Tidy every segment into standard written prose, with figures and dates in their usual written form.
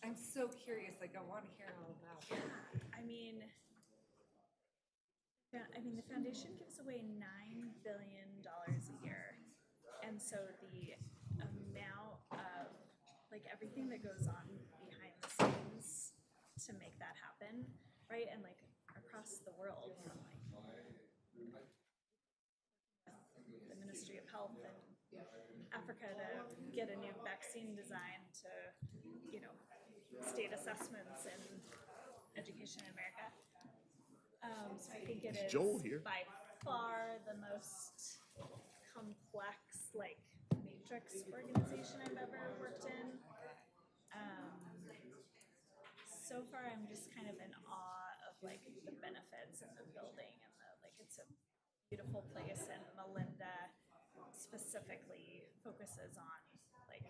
I'm so curious, like, I want to hear all about it. I mean, the foundation gives away $9 billion a year, and so the amount of like everything that goes on behind the scenes to make that happen, right? And like across the world, from like the Ministry of Health in Africa to get a new vaccine design to, state assessments in education in America. So I think it is Joel here. by far the most complex, like, matrix organization I've ever worked in. So far, I'm just kind of in awe of like the benefits of the building and it's a beautiful place, and Melinda specifically focuses on like,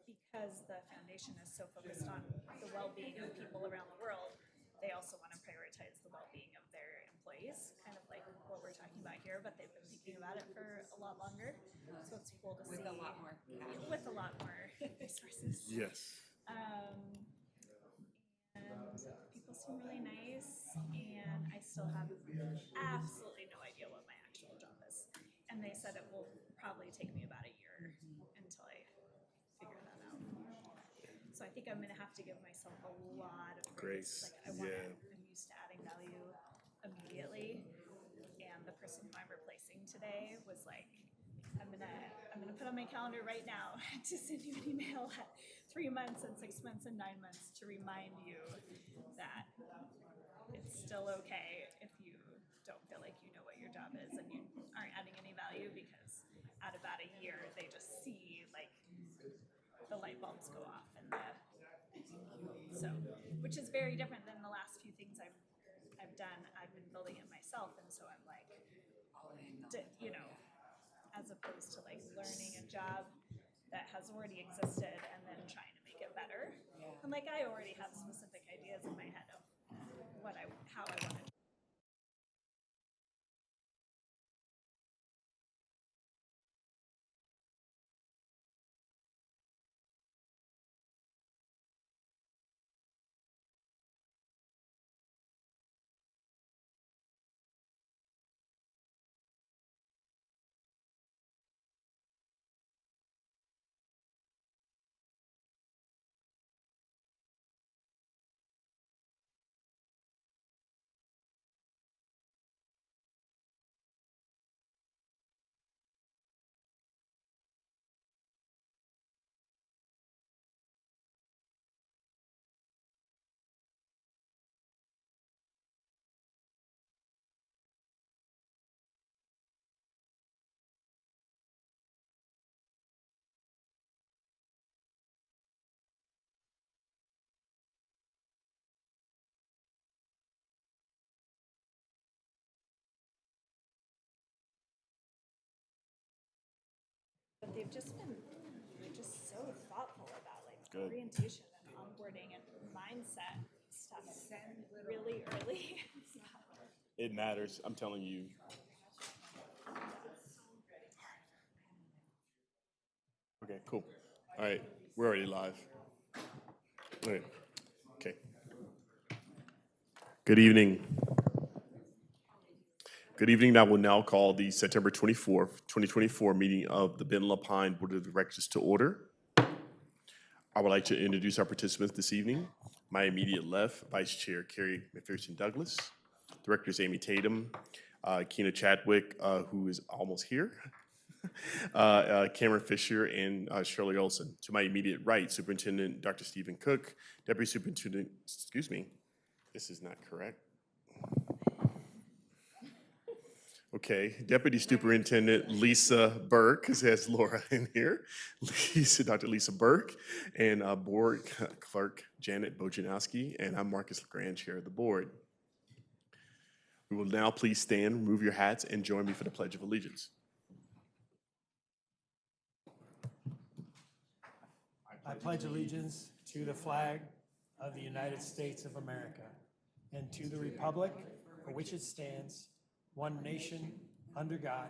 because the foundation is so focused on the well-being of people around the world, they also want to prioritize the well-being of their employees, kind of like what we're talking about here, but they've been thinking about it for a lot longer. So it's cool to see. With a lot more cash. With a lot more resources. Yes. And people seem really nice, and I still have absolutely no idea what my actual job is. And they said it will probably take me about a year until I figure that out. So I think I'm gonna have to give myself a lot of grace. Like I'm used to adding value immediately, and the person who I'm replacing today was like, I'm gonna put on my calendar right now to send you an email at 3 months and 6 months and 9 months to remind you that it's still okay if you don't feel like you know what your job is and you aren't adding any value, because at about a year they just see like the light bulbs go off, and which is very different than the last few things I've done. I've been building it myself, and so I'm like, as opposed to like learning a job that has already existed and then trying to make it better. And like I already have specific ideas in my head of how I want it. But they're just so thoughtful about like orientation and onboarding and mindset stuff really early. It matters. I'm telling you. Okay, cool. All right, we're already live. All right. Okay. Good evening. Good evening. I will now call the September 24th, 2024 meeting of the Ben Lapine Board of Directors to order. I would like to introduce our participants this evening. My immediate left, Vice Chair Carrie McPherson Douglas, Directors Amy Tatum, Keena Chadwick, who is almost here, Cameron Fisher, and Shirley Olson. To my immediate right, Superintendent Dr. Stephen Cook, Deputy Superintendent, excuse me, this is not correct. Okay, Deputy Superintendent Lisa Burke, because it has Laura in here, Dr. Lisa Burke, and Board Clerk Janet Bojanowski, and I'm Marcus LeGrand, Chair of the Board. We will now please stand, remove your hats, and join me for the Pledge of Allegiance. I pledge allegiance to the flag of the United States of America and to the republic for which it stands, one nation, under God,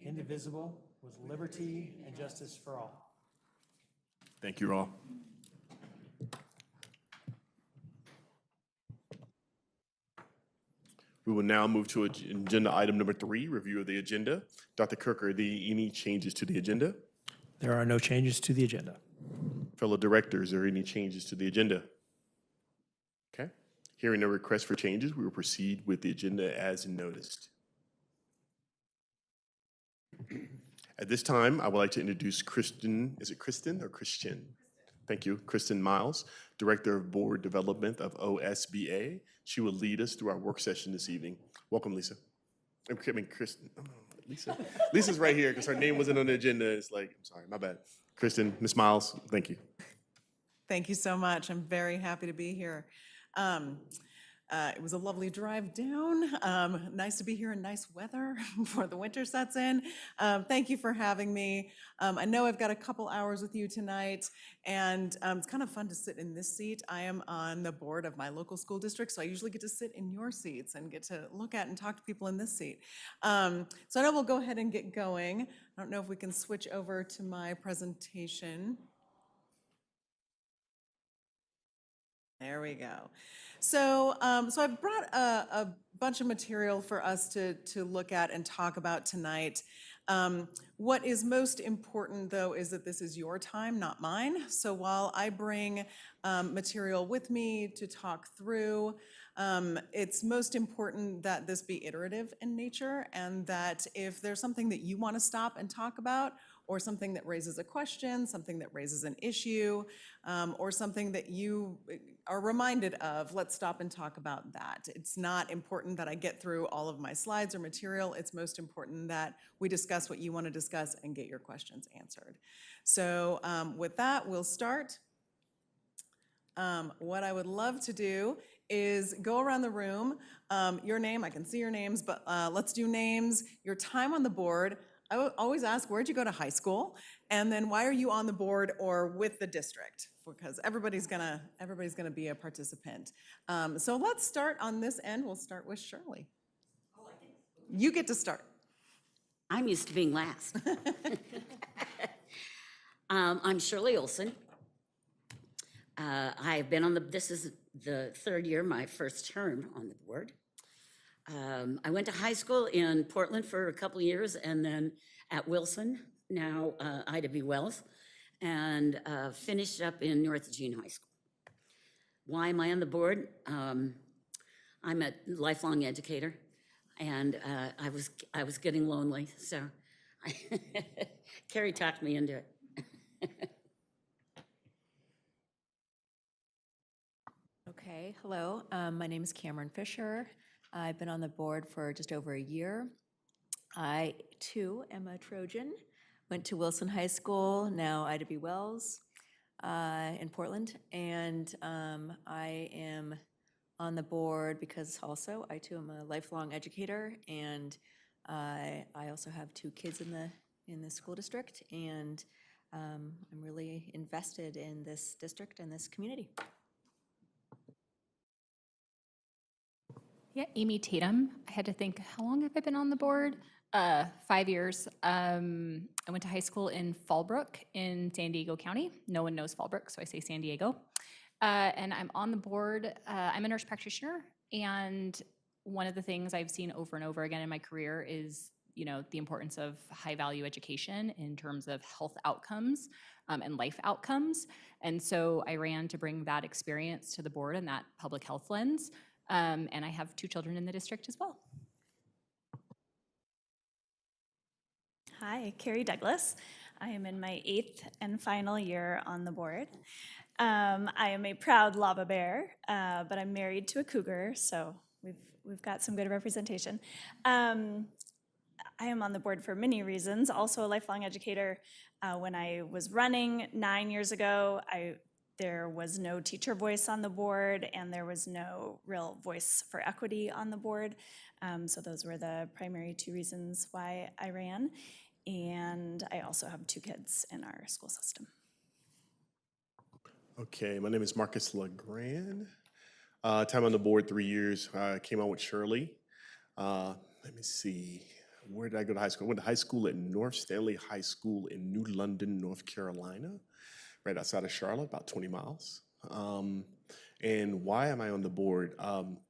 indivisible, with liberty and justice for all. Thank you all. We will now move to agenda item number 3, review of the agenda. Dr. Cook, are there any changes to the agenda? There are no changes to the agenda. Fellow directors, are there any changes to the agenda? Okay. Hearing no request for changes, we will proceed with the agenda as noticed. At this time, I would like to introduce Kristen, is it Kristen or Christian? Thank you, Kristen Miles, Director of Board Development of OSBA. She will lead us through our work session this evening. Welcome, Lisa. I mean, Kristen, Lisa. Lisa's right here because her name wasn't on the agenda. It's like, I'm sorry, my bad. Kristen, Ms. Miles, thank you. Thank you so much. I'm very happy to be here. It was a lovely drive down. Nice to be here in nice weather before the winter sets in. Thank you for having me. I know I've got a couple hours with you tonight, and it's kind of fun to sit in this seat. I am on the board of my local school district, so I usually get to sit in your seats and get to look at and talk to people in this seat. So I know we'll go ahead and get going. I don't know if we can switch over to my presentation. There we go. So I brought a bunch of material for us to look at and talk about tonight. What is most important, though, is that this is your time, not mine. So while I bring material with me to talk through, it's most important that this be iterative in nature, and that if there's something that you want to stop and talk about, or something that raises a question, something that raises an issue, or something that you are reminded of, let's stop and talk about that. It's not important that I get through all of my slides or material. It's most important that we discuss what you want to discuss and get your questions answered. So with that, we'll start. What I would love to do is go around the room. Your name, I can see your names, but let's do names, your time on the board. I would always ask, where'd you go to high school? And then why are you on the board or with the district? Because everybody's gonna be a participant. So let's start on this end. We'll start with Shirley. You get to start. I'm used to being last. I'm Shirley Olson. I've been on this is the 3rd year, my first term on the board. I went to high school in Portland for a couple of years, and then at Wilson, now Ida B. Wells, and finished up in North Eugene High School. Why am I on the board? I'm a lifelong educator, and I was getting lonely, so Carrie talked me into it. Okay, hello. My name is Cameron Fisher. I've been on the board for just over a year. I, too, am a Trojan. Went to Wilson High School, now Ida B. Wells in Portland. And I am on the board because also I, too, am a lifelong educator. And I also have 2 kids in the school district. And I'm really invested in this district and this community. Yeah, Amy Tatum. I had to think, how long have I been on the board? 5 years. I went to high school in Fallbrook in San Diego County. No one knows Fallbrook, so I say San Diego. And I'm on the board. I'm a nurse practitioner, and one of the things I've seen over and over again in my career is, the importance of high-value education in terms of health outcomes and life outcomes. And so I ran to bring that experience to the board and that public health lens. And I have 2 children in the district as well. Hi, Carrie Douglas. I am in my 8th and final year on the board. I am a proud Lava Bear, but I'm married to a cougar, so we've got some good representation. I am on the board for many reasons, also a lifelong educator. When I was running 9 years ago, there was no teacher voice on the board, and there was no real voice for equity on the board. So those were the primary 2 reasons why I ran. And I also have 2 kids in our school system. Okay, my name is Marcus LeGrand. Time on the board, 3 years. I came on with Shirley. Let me see. Where did I go to high school? I went to high school at North Stanley High School in New London, North Carolina, right outside of Charlotte, about 20 miles. And why am I on the board?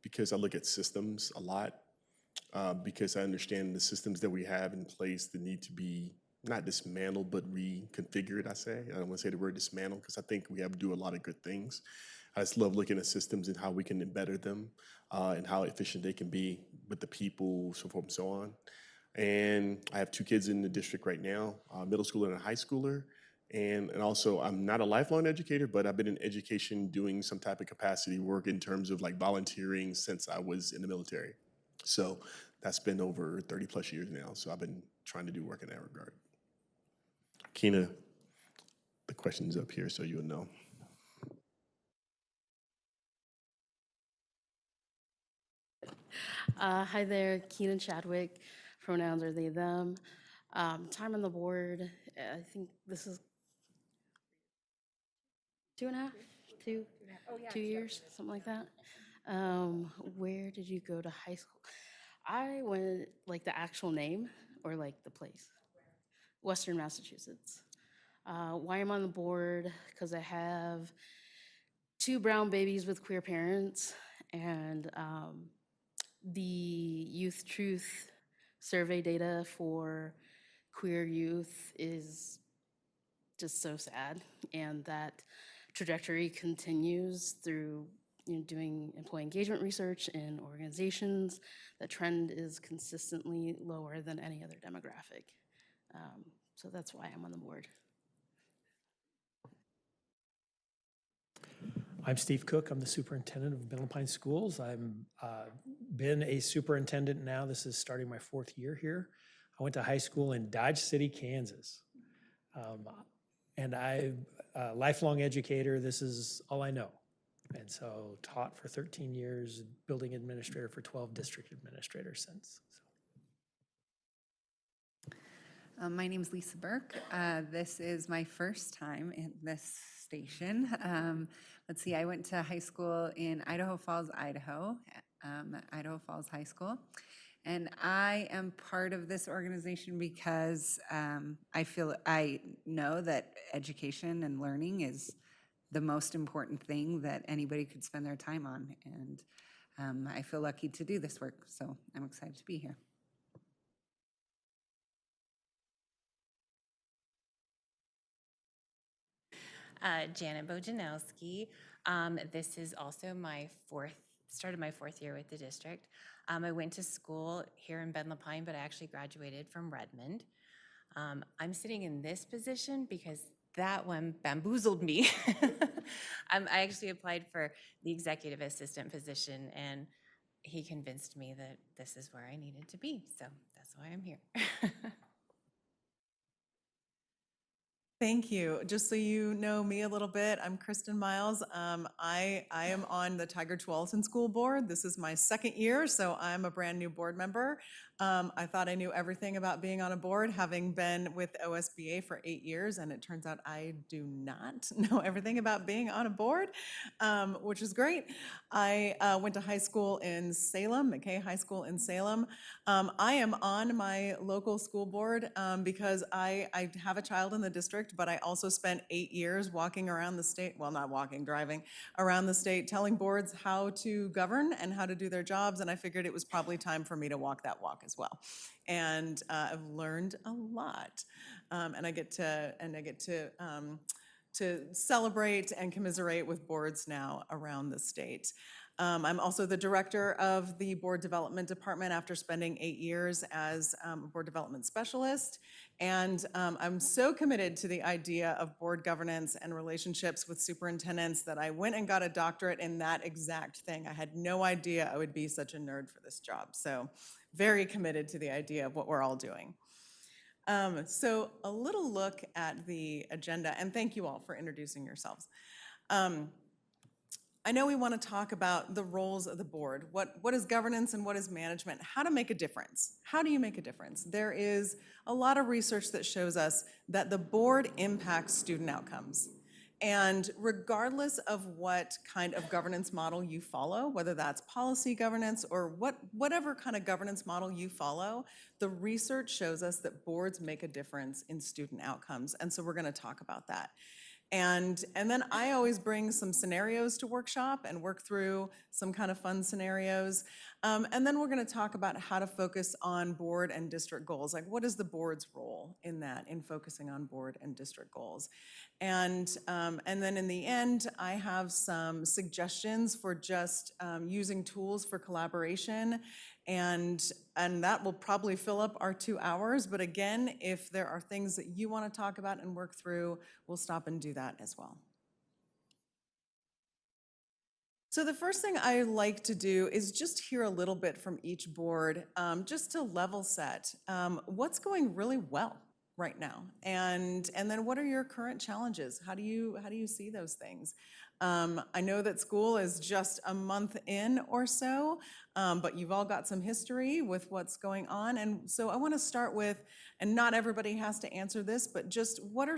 Because I look at systems a lot. because I understand the systems that we have in place that need to be not dismantled, but reconfigured, I say. I don't want to say the word dismantle because I think we have to do a lot of good things. I just love looking at systems and how we can better them and how efficient they can be with the people, so forth and so on. And I have 2 kids in the district right now, a middle schooler and a high schooler. And also, I'm not a lifelong educator, but I've been in education doing some type of capacity work in terms of like volunteering since I was in the military. So that's been over 30 plus years now. So I've been trying to do work in that regard. Keena, the question's up here so you'll know. Hi there, Keenan Chadwick, pronouns are they, them. Time on the board, I think this is 2.5, 2 years, something like that. Where did you go to high school? I went, like the actual name or like the place? Western Massachusetts. Why I'm on the board? Because I have 2 brown babies with queer parents, and the Youth Truth survey data for queer youth is just so sad, and that trajectory continues through doing employee engagement research in organizations. The trend is consistently lower than any other demographic. So that's why I'm on the board. I'm Steve Cook. I'm the superintendent of Midland Pines Schools. I've been a superintendent now. This is starting my 4th year here. I went to high school in Dodge City, Kansas. And I'm a lifelong educator. This is all I know. And so taught for 13 years, building administrator for 12 district administrators since. My name is Lisa Burke. This is my first time in this station. Let's see, I went to high school in Idaho Falls, Idaho, Idaho Falls High School. And I am part of this organization because I know that education and learning is the most important thing that anybody could spend their time on. And I feel lucky to do this work, so I'm excited to be here. Janet Bojanowski. This is also my started my 4th year with the district. I went to school here in Ben Lapine, but I actually graduated from Redmond. I'm sitting in this position because that one bamboozled me. I actually applied for the executive assistant position, and he convinced me that this is where I needed to be. So that's why I'm here. Thank you. Just so you know me a little bit, I'm Kristen Miles. I am on the Tiger Tualatin School Board. This is my 2nd year, so I'm a brand new board member. I thought I knew everything about being on a board, having been with OSBA for 8 years, and it turns out I do not know everything about being on a board, which is great. I went to high school in Salem, McKay High School in Salem. I am on my local school board because I have a child in the district, but I also spent 8 years walking around the state, well, not walking, driving around the state, telling boards how to govern and how to do their jobs, and I figured it was probably time for me to walk that walk as well. And I've learned a lot, and I get to celebrate and commiserate with boards now around the state. I'm also the director of the board development department after spending 8 years as a board development specialist. And I'm so committed to the idea of board governance and relationships with superintendents that I went and got a doctorate in that exact thing. I had no idea I would be such a nerd for this job. So very committed to the idea of what we're all doing. So a little look at the agenda, and thank you all for introducing yourselves. I know we want to talk about the roles of the board. What is governance and what is management? How to make a difference. How do you make a difference? There is a lot of research that shows us that the board impacts student outcomes. And regardless of what kind of governance model you follow, whether that's policy governance or whatever kind of governance model you follow, the research shows us that boards make a difference in student outcomes. And so we're going to talk about that. And then I always bring some scenarios to workshop and work through some kind of fun scenarios. And then we're going to talk about how to focus on board and district goals. Like, what is the board's role in that, in focusing on board and district goals? And then in the end, I have some suggestions for just using tools for collaboration. And that will probably fill up our 2 hours. But again, if there are things that you want to talk about and work through, we'll stop and do that as well. So the first thing I like to do is just hear a little bit from each board, just to level set. What's going really well right now? And then what are your current challenges? How do you see those things? I know that school is just a month in or so, but you've all got some history with what's going on. And so I want to start with, and not everybody has to answer this, but just what are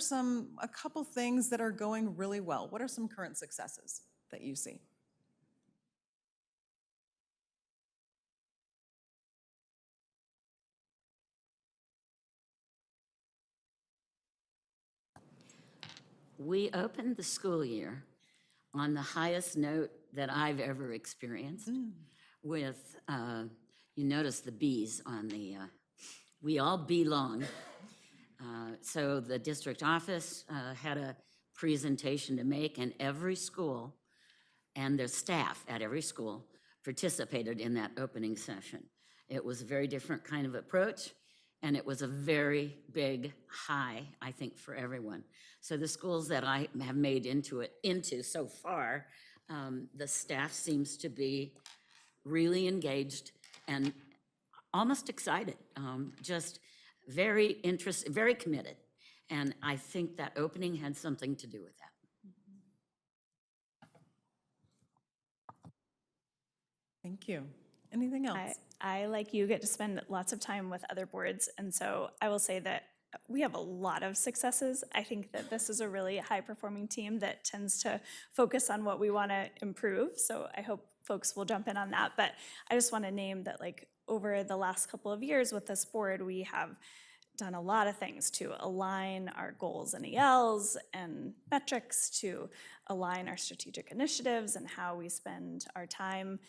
a couple things that are going really well? What are some current successes that you see? We opened the school year on the highest note that I've ever experienced with, you notice the B's on the, we all belong. So the district office had a presentation to make, and every school and their staff at every school participated in that opening session. It was a very different kind of approach, and it was a very big high, I think, for everyone. So the schools that I have made into so far, the staff seems to be really engaged and almost excited, just very interested, very committed. And I think that opening had something to do with that. Thank you. Anything else? I, like you, get to spend lots of time with other boards, and so I will say that we have a lot of successes. I think that this is a really high-performing team that tends to focus on what we want to improve, so I hope folks will jump in on that. But I just want to name that, like, over the last couple of years with this board, we have done a lot of things to align our goals and ELs and metrics, to align our strategic initiatives and how we spend our time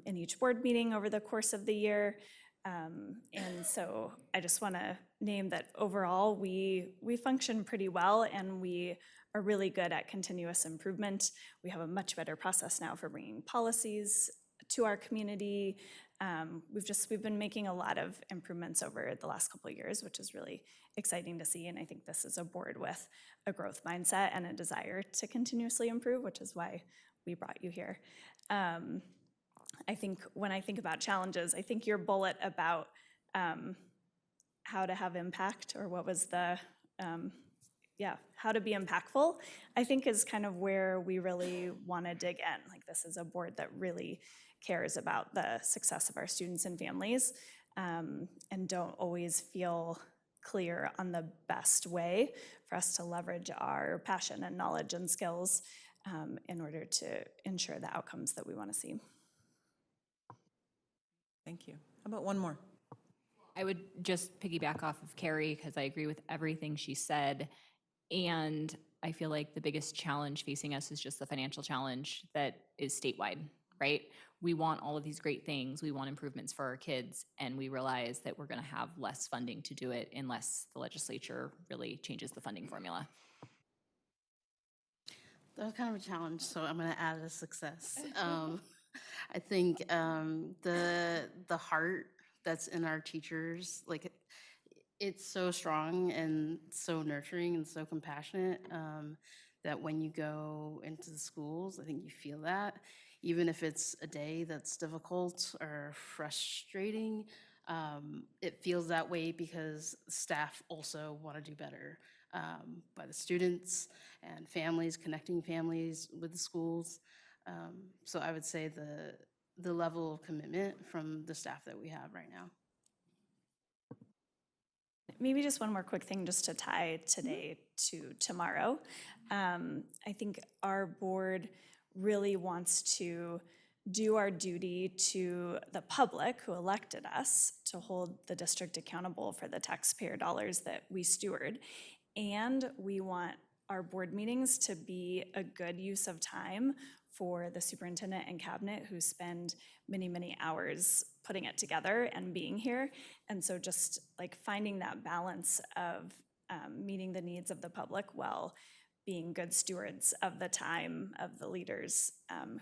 in each board meeting over the course of the year. And so I just want to name that overall we function pretty well, and we are really good at continuous improvement. We have a much better process now for bringing policies to our community. We've been making a lot of improvements over the last couple of years, which is really exciting to see. And I think this is a board with a growth mindset and a desire to continuously improve, which is why we brought you here. I think when I think about challenges, I think your bullet about how to have impact, or what was the, how to be impactful, I think is kind of where we really want to dig in. Like, this is a board that really cares about the success of our students and families, and don't always feel clear on the best way for us to leverage our passion and knowledge and skills in order to ensure the outcomes that we want to see. Thank you. How about one more? I would just piggyback off of Carrie, because I agree with everything she said. And I feel like the biggest challenge facing us is just the financial challenge that is statewide, right? We want all of these great things. We want improvements for our kids, and we realize that we're going to have less funding to do it unless the legislature really changes the funding formula. That was kind of a challenge, so I'm going to add a success. I think the heart that's in our teachers, like, it's so strong and so nurturing and so compassionate, that when you go into the schools, I think you feel that. Even if it's a day that's difficult or frustrating, it feels that way because staff also want to do better by the students and families, connecting families with the schools. So I would say the level of commitment from the staff that we have right now. Maybe just one more quick thing just to tie today to tomorrow. I think our board really wants to do our duty to the public who elected us to hold the district accountable for the taxpayer dollars that we steward. And we want our board meetings to be a good use of time for the superintendent and cabinet who spend many, many hours putting it together and being here. And so just like finding that balance of meeting the needs of the public while being good stewards of the time of the leaders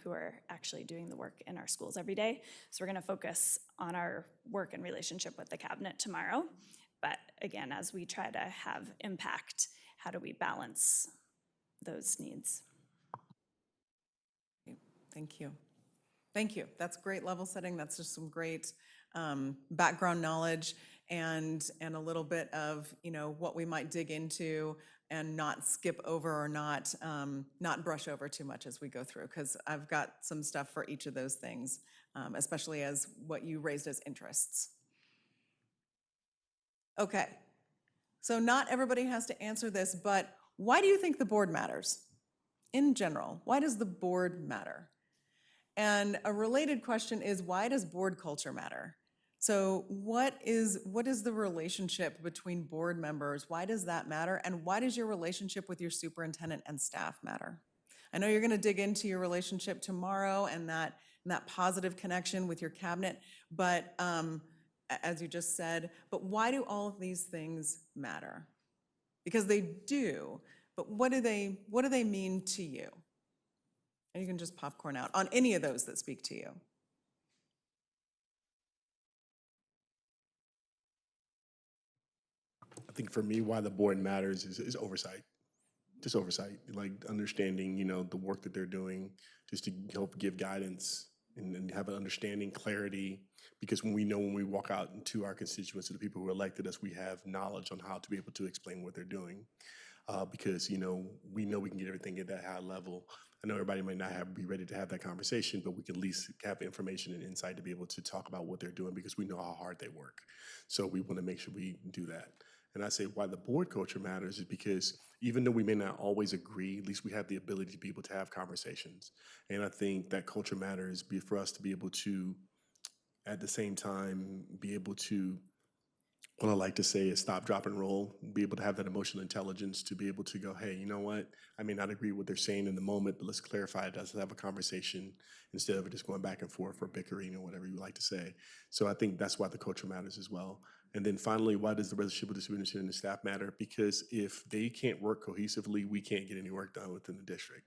who are actually doing the work in our schools every day. So we're going to focus on our work and relationship with the cabinet tomorrow. But again, as we try to have impact, how do we balance those needs? Thank you. Thank you. That's great level setting. That's just some great background knowledge and a little bit of, you know, what we might dig into and not skip over or not brush over too much as we go through, because I've got some stuff for each of those things, especially as what you raised as interests. Okay, so not everybody has to answer this, but why do you think the board matters? In general, why does the board matter? And a related question is, why does board culture matter? So what is the relationship between board members? Why does that matter? And why does your relationship with your superintendent and staff matter? I know you're going to dig into your relationship tomorrow and that positive connection with your cabinet, but as you just said, but why do all of these things matter? Because they do, but what do they mean to you? And you can just popcorn out on any of those that speak to you. I think for me, why the board matters is oversight. Just oversight, like understanding, you know, the work that they're doing, just to help give guidance and have an understanding, clarity, because when we walk out into our constituents, to the people who elected us, we have knowledge on how to be able to explain what they're doing. Because, you know we can get everything at that high level. I know everybody might not be ready to have that conversation, but we can at least have information and insight to be able to talk about what they're doing, because we know how hard they work. So we want to make sure we do that. And I say why the board culture matters is because even though we may not always agree, at least we have the ability to be able to have conversations. And I think that culture matters for us to be able to, at the same time, be able to, what I like to say is stop, drop, and roll, be able to have that emotional intelligence to be able to go, hey, you know what? I may not agree with what they're saying in the moment, but let's clarify it. Let's have a conversation instead of just going back and forth or bickering or whatever you like to say. So I think that's why the culture matters as well. And then finally, why does the relationship with the superintendent and the staff matter? Because if they can't work cohesively, we can't get any work done within the district.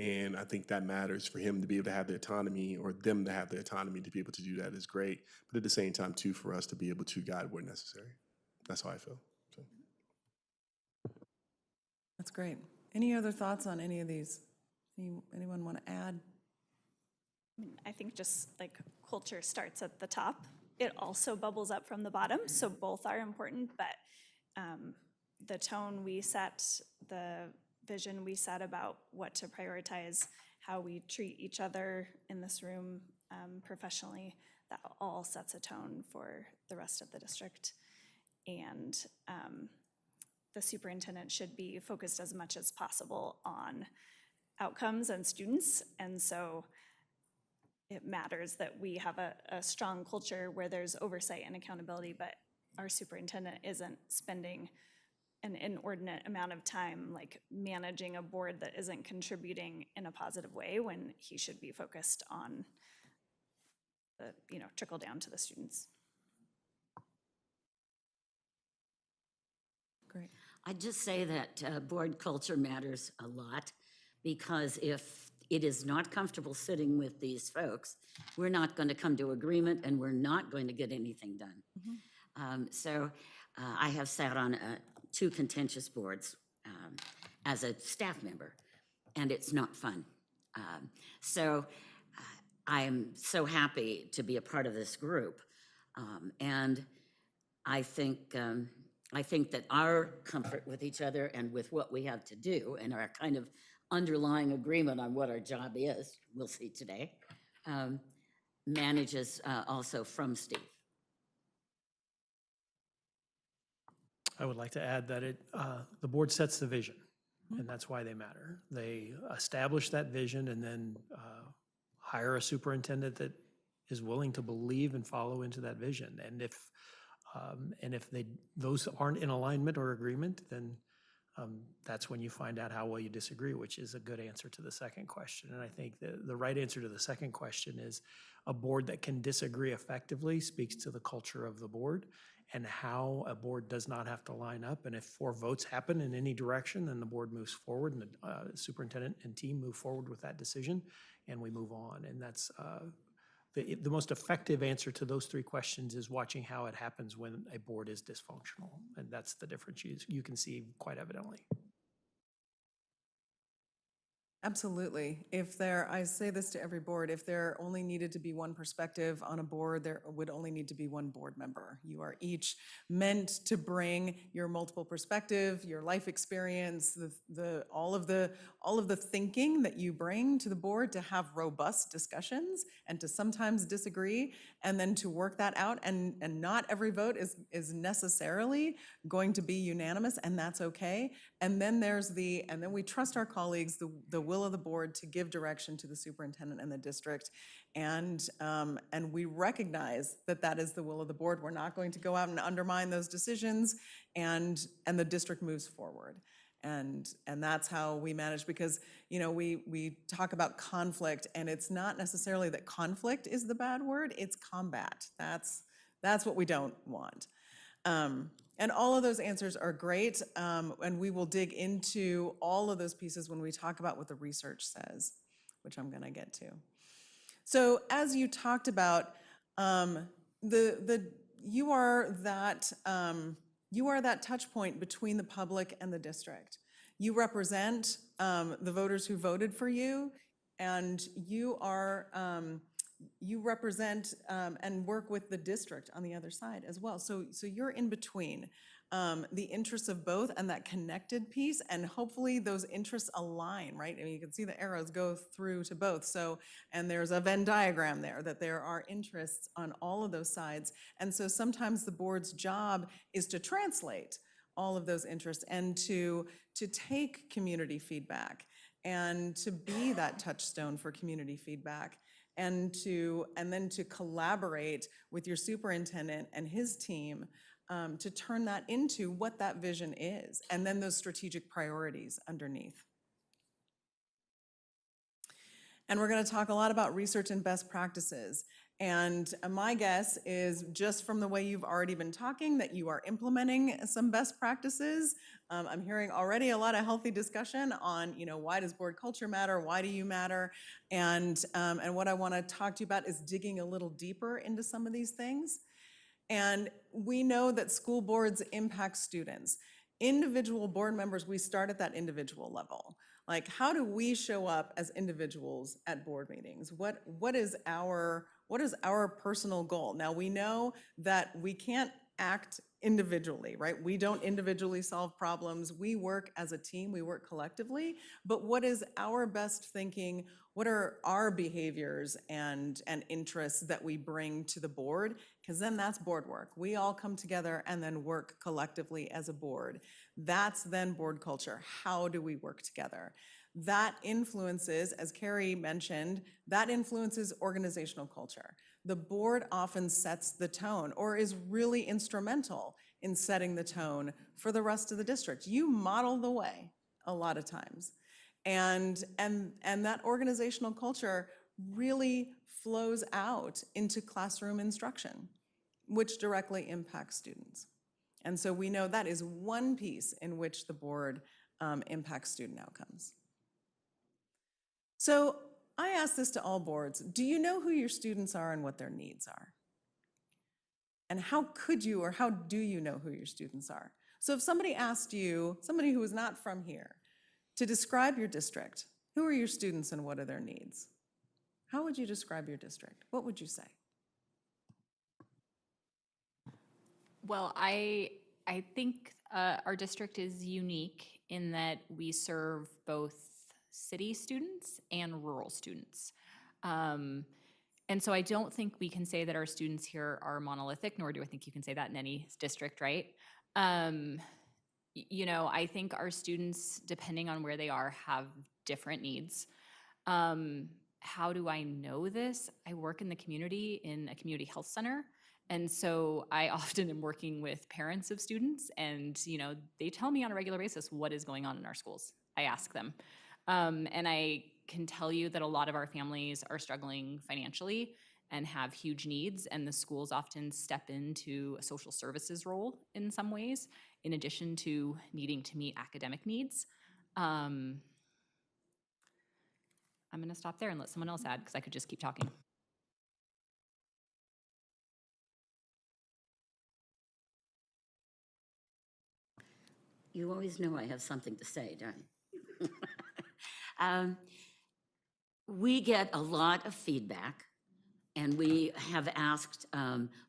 And I think that matters for him to be able to have the autonomy, or them to have the autonomy to be able to do that is great. But at the same time, too, for us to be able to guide where necessary. That's how I feel. So. That's great. Any other thoughts on any of these? Anyone want to add? I think just like culture starts at the top. It also bubbles up from the bottom, so both are important, but the tone we set, the vision we set about what to prioritize, how we treat each other in this room professionally, that all sets a tone for the rest of the district. And the superintendent should be focused as much as possible on outcomes and students. And so it matters that we have a strong culture where there's oversight and accountability, but our superintendent isn't spending an inordinate amount of time like managing a board that isn't contributing in a positive way, when he should be focused on the, you know, trickle down to the students. Great. I'd just say that board culture matters a lot, because if it is not comfortable sitting with these folks, we're not going to come to agreement, and we're not going to get anything done. So I have sat on 2 contentious boards as a staff member, and it's not fun. So I'm so happy to be a part of this group, and I think that our comfort with each other and with what we have to do, and our kind of underlying agreement on what our job is, we'll see today, manages also from Steve. I would like to add that the board sets the vision, and that's why they matter. They establish that vision and then hire a superintendent that is willing to believe and follow into that vision. And if those aren't in alignment or agreement, then That's when you find out how well you disagree, which is a good answer to the second question. And I think the right answer to the second question is a board that can disagree effectively speaks to the culture of the board and how a board does not have to line up. And if 4 votes happen in any direction, then the board moves forward and the superintendent and team move forward with that decision and we move on. And that's the most effective answer to those 3 questions is watching how it happens when a board is dysfunctional. And that's the difference you can see quite evidently. Absolutely. I say this to every board, if there only needed to be one perspective on a board, there would only need to be one board member. You are each meant to bring your multiple perspective, your life experience, all of the thinking that you bring to the board to have robust discussions and to sometimes disagree and then to work that out. And not every vote is necessarily going to be unanimous, and that's okay. And then we trust our colleagues, the will of the board to give direction to the superintendent and the district. And we recognize that that is the will of the board. We're not going to go out and undermine those decisions, and the district moves forward. And that's how we manage, because, we talk about conflict, and it's not necessarily that conflict is the bad word, it's combat. That's what we don't want. And all of those answers are great, and we will dig into all of those pieces when we talk about what the research says, which I'm going to get to. So as you talked about, you are that touch point between the public and the district. You represent the voters who voted for you, and you represent and work with the district on the other side as well. So you're in between the interests of both and that connected piece, and hopefully those interests align, right? I mean, you can see the arrows go through to both. And there's a Venn diagram there, that there are interests on all of those sides. And so sometimes the board's job is to translate all of those interests and to take community feedback and to be that touchstone for community feedback. And then to collaborate with your superintendent and his team to turn that into what that vision is, and then those strategic priorities underneath. And we're going to talk a lot about research and best practices. And my guess is, just from the way you've already been talking, that you are implementing some best practices. I'm hearing already a lot of healthy discussion on, why does board culture matter? Why do you matter? And what I want to talk to you about is digging a little deeper into some of these things. And we know that school boards impact students. Individual board members, we start at that individual level. Like, how do we show up as individuals at board meetings? What is our personal goal? Now, we know that we can't act individually, right? We don't individually solve problems. We work as a team, we work collectively, but what is our best thinking? What are our behaviors and interests that we bring to the board? Because then that's board work. We all come together and then work collectively as a board. That's then board culture. How do we work together? That influences, as Carrie mentioned, that influences organizational culture. The board often sets the tone, or is really instrumental in setting the tone for the rest of the district. You model the way a lot of times. And that organizational culture really flows out into classroom instruction, which directly impacts students. And so we know that is one piece in which the board impacts student outcomes. So I ask this to all boards: do you know who your students are and what their needs are? And how could you, or how do you know who your students are? So if somebody asked you, somebody who is not from here, to describe your district, who are your students and what are their needs? How would you describe your district? What would you say? Well, I think our district is unique in that we serve both city students and rural students. And so I don't think we can say that our students here are monolithic, nor do I think you can say that in any district, right? I think our students, depending on where they are, have different needs. How do I know this? I work in the community in a community health center, And so I often am working with parents of students, and they tell me on a regular basis what is going on in our schools. I ask them. And I can tell you that a lot of our families are struggling financially and have huge needs, and the schools often step into a social services role in some ways, in addition to needing to meet academic needs. I'm going to stop there and let someone else add, because I could just keep talking. You always know I have something to say, don't you? We get a lot of feedback, and we have asked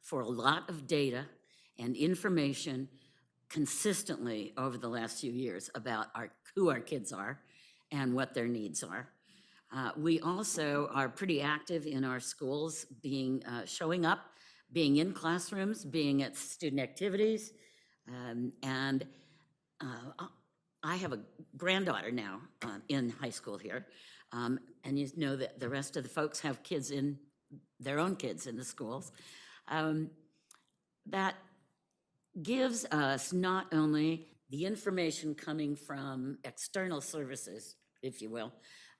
for a lot of data and information consistently over the last few years about who our kids are and what their needs are. We also are pretty active in our schools, showing up, being in classrooms, being at student activities, and I have a granddaughter now in high school here, and you know that the rest of the folks have their own kids in the schools. That gives us not only the information coming from external services, if you will,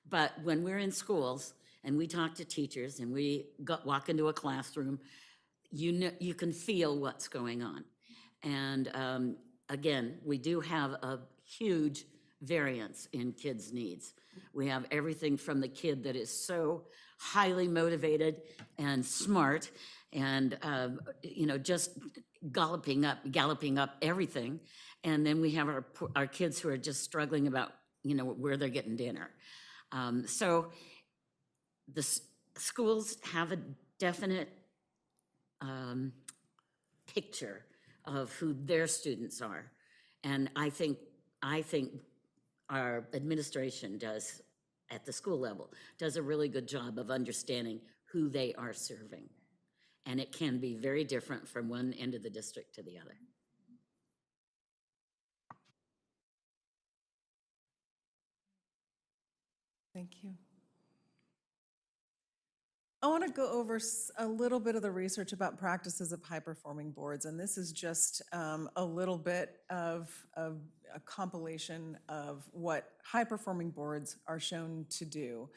but when we're in schools and we talk to teachers and we walk into a classroom, you can feel what's going on. And again, we do have a huge variance in kids' needs. We have everything from the kid that is so highly motivated and smart and just galloping up everything. And then we have our kids who are just struggling about where they're getting dinner. So the schools have a definite picture of who their students are. And I think our administration does, at the school level, does a really good job of understanding who they are serving. And it can be very different from one end of the district to the other. Thank you. I want to go over a little bit of the research about practices of high-performing boards, and this is just a little bit of a compilation of what high-performing boards are shown to do.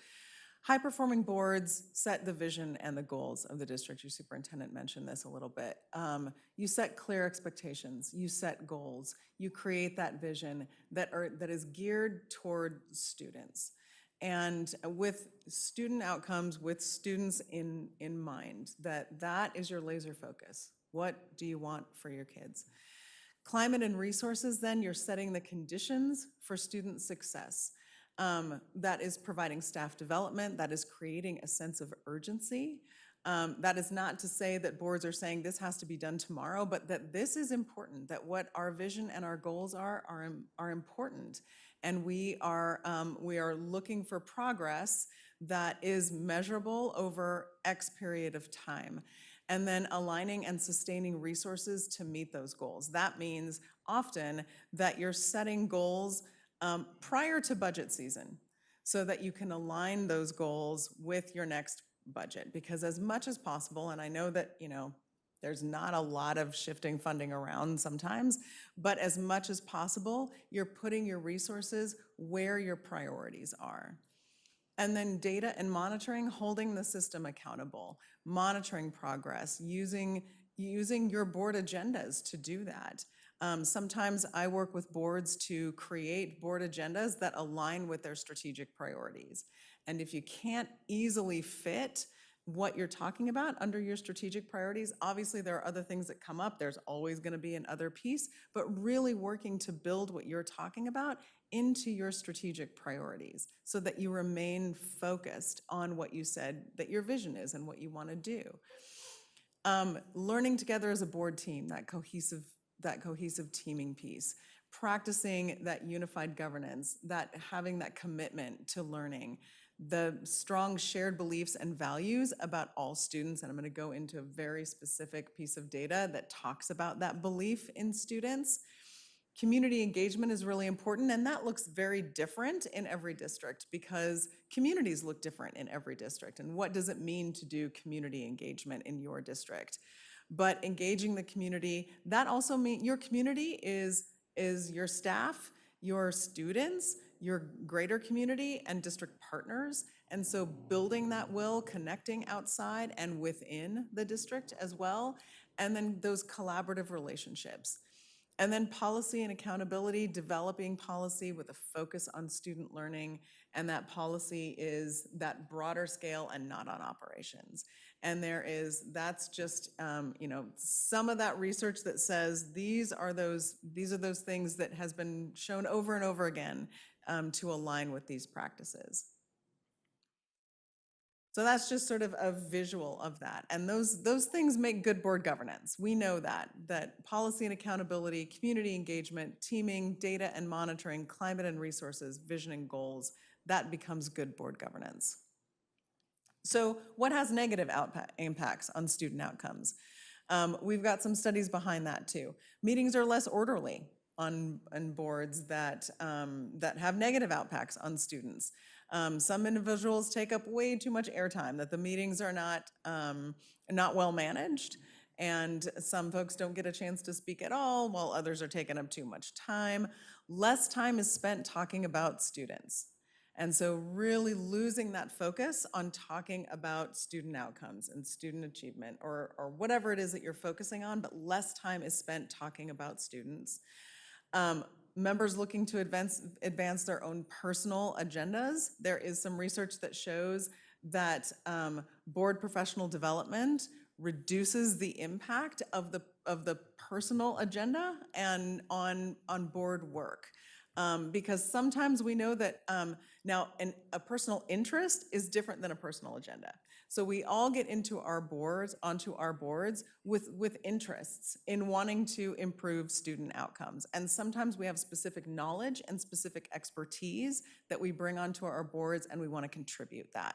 High-performing boards set the vision and the goals of the district. Your superintendent mentioned this a little bit. You set clear expectations, you set goals, you create that vision that is geared toward students. And with student outcomes, with students in mind, that is your laser focus. What do you want for your kids? Climate and resources, then you're setting the conditions for student success. That is providing staff development, that is creating a sense of urgency. That is not to say that boards are saying this has to be done tomorrow, but that this is important, that what our vision and our goals are important. And we are looking for progress that is measurable over X period of time. And then aligning and sustaining resources to meet those goals. That means often that you're setting goals prior to budget season so that you can align those goals with your next budget. Because as much as possible, and I know that, there's not a lot of shifting funding around sometimes, but as much as possible, you're putting your resources where your priorities are. And then data and monitoring, holding the system accountable, monitoring progress, using your board agendas to do that. Sometimes I work with boards to create board agendas that align with their strategic priorities. And if you can't easily fit what you're talking about under your strategic priorities, obviously there are other things that come up. There's always going to be another piece, but really working to build what you're talking about into your strategic priorities so that you remain focused on what you said that your vision is and what you want to do. Learning together as a board team, that cohesive teaming piece, practicing that unified governance, that having that commitment to learning, the strong shared beliefs and values about all students, and I'm going to go into a very specific piece of data that talks about that belief in students. Community engagement is really important, and that looks very different in every district because communities look different in every district. And what does it mean to do community engagement in your district? but engaging the community, that also means your community is your staff, your students, your greater community, and district partners. And so building that will, connecting outside and within the district as well, and then those collaborative relationships. And then policy and accountability, developing policy with a focus on student learning, and that policy is that broader scale and not on operations. And that's just, some of that research that says these are those things that has been shown over and over again to align with these practices. So that's just sort of a visual of that. And those things make good board governance. We know that policy and accountability, community engagement, teaming, data and monitoring, climate and resources, vision and goals, that becomes good board governance. So what has negative impacts on student outcomes? We've got some studies behind that too. Meetings are less orderly on boards that have negative impacts on students. Some individuals take up way too much airtime, that the meetings are not well managed, and some folks don't get a chance to speak at all, while others are taking up too much time. Less time is spent talking about students. And so really losing that focus on talking about student outcomes and student achievement, or whatever it is that you're focusing on, but less time is spent talking about students. Members looking to advance their own personal agendas. There is some research that shows that board professional development reduces the impact of the personal agenda and on board work. Because sometimes we know that now a personal interest is different than a personal agenda. So we all get onto our boards with interests in wanting to improve student outcomes. And sometimes we have specific knowledge and specific expertise that we bring onto our boards, and we want to contribute that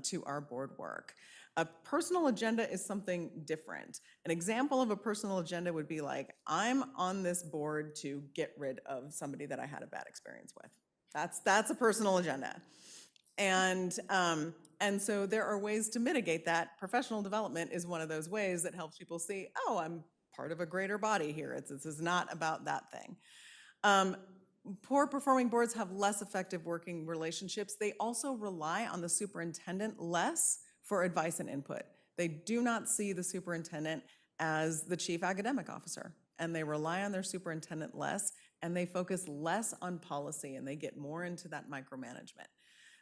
to our board work. A personal agenda is something different. An example of a personal agenda would be like, I'm on this board to get rid of somebody that I had a bad experience with. That's a personal agenda. And so there are ways to mitigate that. Professional development is one of those ways that helps people see, oh, I'm part of a greater body here. This is not about that thing. Poor performing boards have less effective working relationships. They also rely on the superintendent less for advice and input. They do not see the superintendent as the chief academic officer, and they rely on their superintendent less, and they focus less on policy, and they get more into that micromanagement.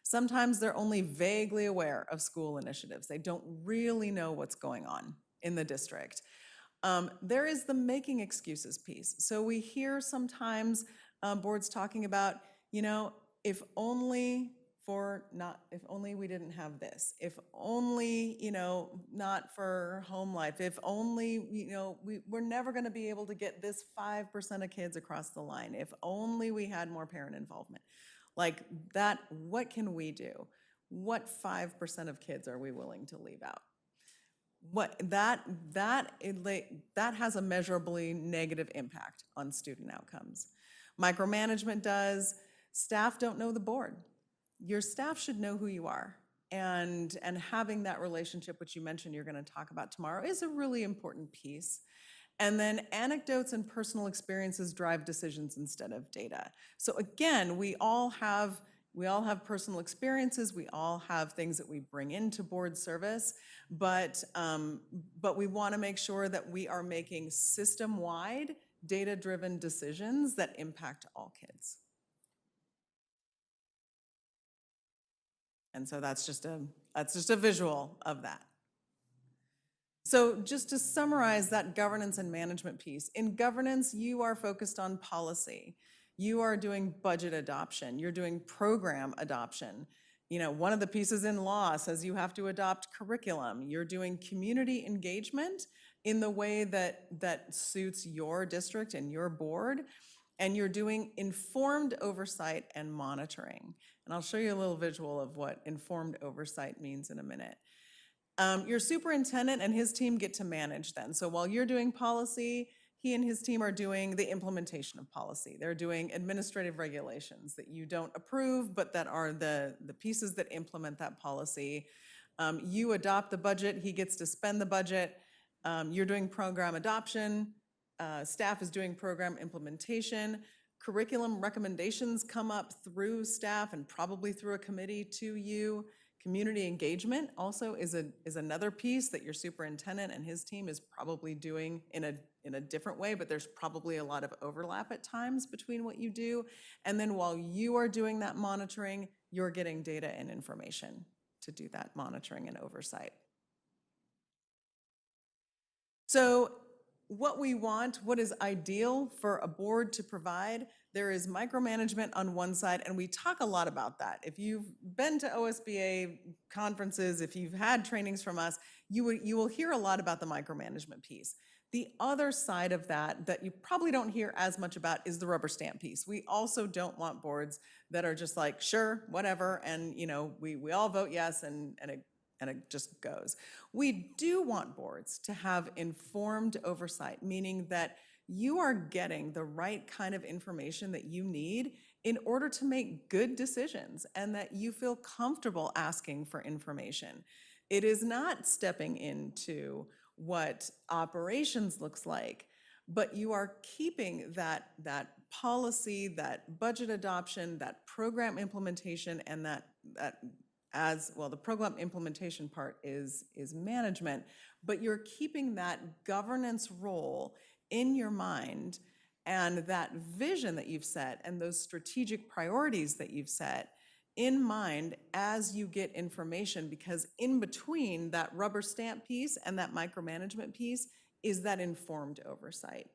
Sometimes they're only vaguely aware of school initiatives. They don't really know what's going on in the district. There is the making excuses piece. So we hear sometimes boards talking about, if only we didn't have this, if only, not for home life, if only, we're never gonna be able to get this 5% of kids across the line, if only we had more parent involvement. Like that, what can we do? What 5% of kids are we willing to leave out? That has a measurably negative impact on student outcomes. Micromanagement does. Staff don't know the board. Your staff should know who you are. And having that relationship, which you mentioned you're going to talk about tomorrow, is a really important piece. And then anecdotes and personal experiences drive decisions instead of data. So again, we all have personal experiences, we all have things that we bring into board service, but we want to make sure that we are making system-wide, data-driven decisions that impact all kids. And so that's just a visual of that. So just to summarize that governance and management piece, in governance, you are focused on policy. You are doing budget adoption. You're doing program adoption. One of the pieces in law says you have to adopt curriculum. You're doing community engagement in the way that suits your district and your board. And you're doing informed oversight and monitoring. And I'll show you a little visual of what informed oversight means in a minute. Your superintendent and his team get to manage then. So while you're doing policy, he and his team are doing the implementation of policy. They're doing administrative regulations that you don't approve, but that are the pieces that implement that policy. You adopt the budget, he gets to spend the budget. You're doing program adoption, staff is doing program implementation. Curriculum recommendations come up through staff and probably through a committee to you. Community engagement also is another piece that your superintendent and his team is probably doing in a different way, but there's probably a lot of overlap at times between what you do. And then while you are doing that monitoring, you're getting data and information to do that monitoring and oversight. So what we want, what is ideal for a board to provide, there is micromanagement on one side, and we talk a lot about that. If you've been to OSBA conferences, if you've had trainings from us, you will hear a lot about the micromanagement piece. The other side of that you probably don't hear as much about is the rubber stamp piece. We also don't want boards that are just like, sure, whatever, and we all vote yes, and it just goes. We do want boards to have informed oversight, meaning that you are getting the right kind of information that you need in order to make good decisions and that you feel comfortable asking for information. It is not stepping into what operations looks like, but you are keeping that policy, that budget adoption, that program implementation, and that as well, the program implementation part is management, but you're keeping that governance role in your mind and that vision that you've set and those strategic priorities that you've set in mind as you get information, because in between that rubber stamp piece and that micromanagement piece is that informed oversight.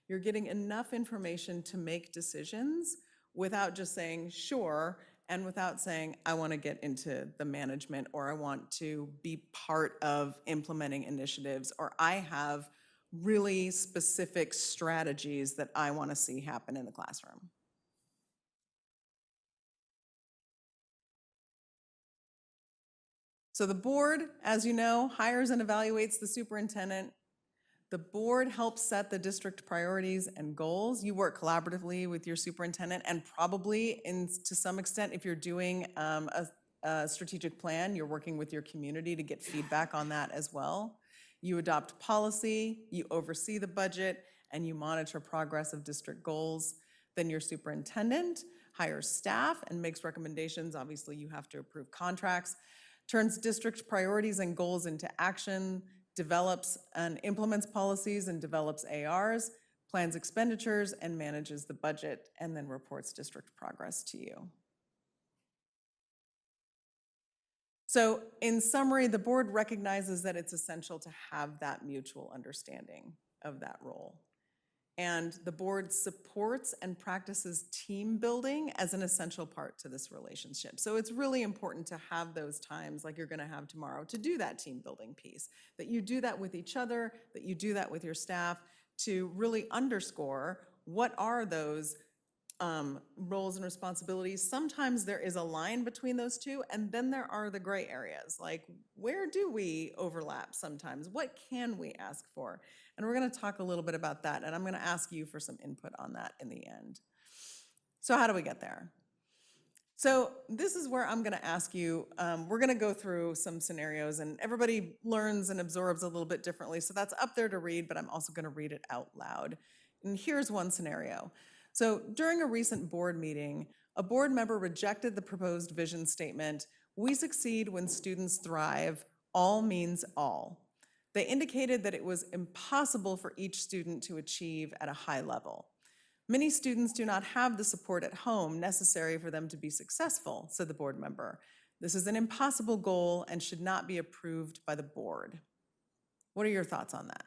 You're getting enough information to make decisions without just saying, sure, and without saying, I want to get into the management, or I want to be part of implementing initiatives, or I have really specific strategies that I want to see happen in the classroom. So the board, as you know, hires and evaluates the superintendent. The board helps set the district priorities and goals. You work collaboratively with your superintendent, and probably to some extent, if you're doing a strategic plan, you're working with your community to get feedback on that as well. You adopt policy, you oversee the budget, and you monitor progress of district goals. Then your superintendent hires staff and makes recommendations. Obviously, you have to approve contracts, turns district priorities and goals into action, develops and implements policies and develops ARs, plans expenditures and manages the budget, and then reports district progress to you. So in summary, the board recognizes that it's essential to have that mutual understanding of that role. And the board supports and practices team building as an essential part to this relationship. So it's really important to have those times like you're going to have tomorrow to do that team building piece, that you do that with each other, that you do that with your staff to really underscore what are those roles and responsibilities. Sometimes there is a line between those two, and then there are the gray areas, like where do we overlap sometimes? What can we ask for? And we're going to talk a little bit about that, and I'm going to ask you for some input on that in the end. So how do we get there? So this is where I'm going to ask you, we're going to go through some scenarios, and everybody learns and absorbs a little bit differently, so that's up there to read, but I'm also going to read it out loud. And here's one scenario. So during a recent board meeting, a board member rejected the proposed vision statement, "We succeed when students thrive, all means all." They indicated that it was impossible for each student to achieve at a high level. "Many students do not have the support at home necessary for them to be successful," said the board member. "This is an impossible goal and should not be approved by the board." What are your thoughts on that?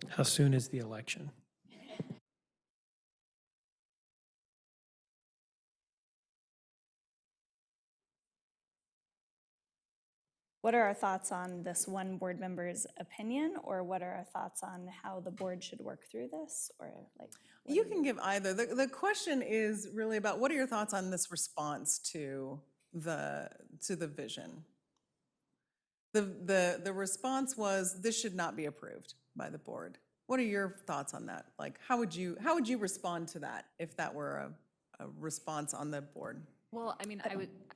How soon is the election? What are our thoughts on this one board member's opinion, or what are our thoughts on how the board should work through this, or like? You can give either. The question is really about what are your thoughts on this response to the vision? The response was this should not be approved by the board. What are your thoughts on that? Like, how would you respond to that if that were a response on the board? Well, I mean,